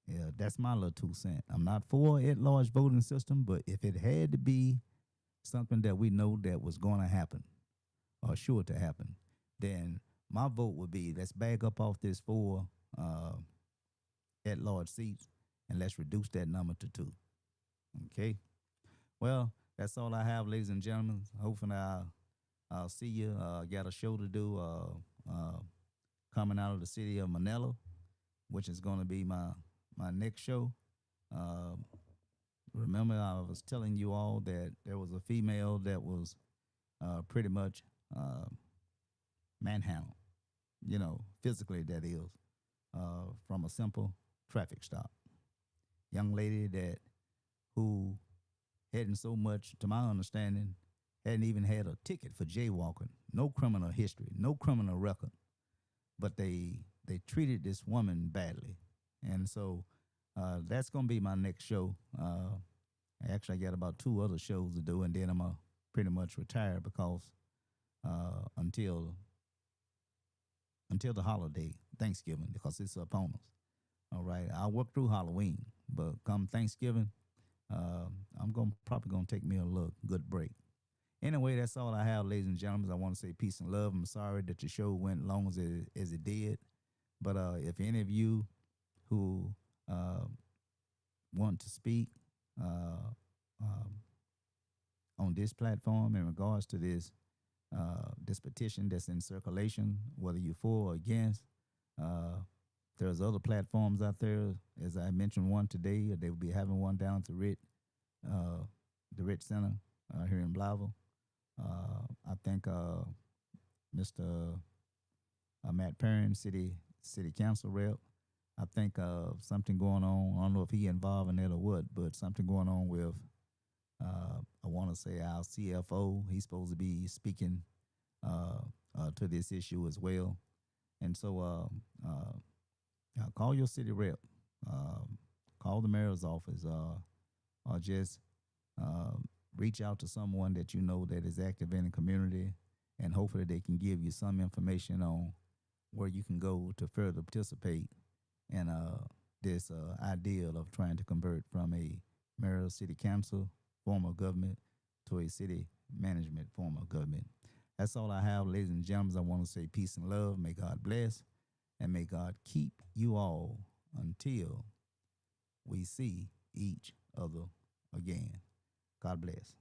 yeah, that's my little 2 cents. I'm not for at-large voting system, but if it had to be something that we know that was going to happen or sure to happen, then my vote would be let's back up off this 4 at-large seats and let's reduce that number to 2. Okay. Well, that's all I have, ladies and gentlemen. Hopefully, I'll see you. Got a show to do coming out of the city of Manila, which is going to be my next show. Uh, Remember, I was telling you all that there was a female that was pretty much uh, manhandled, you know, physically, that is, from a simple traffic stop. Young lady that who hadn't so much, to my understanding, hadn't even had a ticket for jaywalking, no criminal history, no criminal record, but they treated this woman badly, and so that's gonna be my next show. Actually, I got about 2 other shows to do, and then I'm gonna pretty much retire because uh, until until the holiday Thanksgiving, because it's upon us. All right, I'll work through Halloween, but come Thanksgiving, uh, I'm gonna probably gonna take me a little good break. Anyway, that's all I have, ladies and gentlemen. I want to say peace and love. I'm sorry that the show went long as it did, but if any of you who uh, want to speak uh, um, on this platform in regards to this petition that's in circulation, whether you're for or against, uh, there's other platforms out there. As I mentioned one today, they will be having one down to uh, the Rit Center here in Blytheville. I think Mr. Matt Perrin, city council rep. I think something going on. I don't know if he involved in it or what, but something going on with. I want to say our CFO. He's supposed to be speaking to this issue as well, and so call your city rep, um, call the mayor's office, or just uh, reach out to someone that you know that is active in the community, and hopefully they can give you some information on where you can go to further participate in this ideal of trying to convert from a mayor city council form of government to a city management form of government. That's all I have, ladies and gentlemen. I want to say peace and love. May God bless, and may God keep you all until we see each other again. God bless.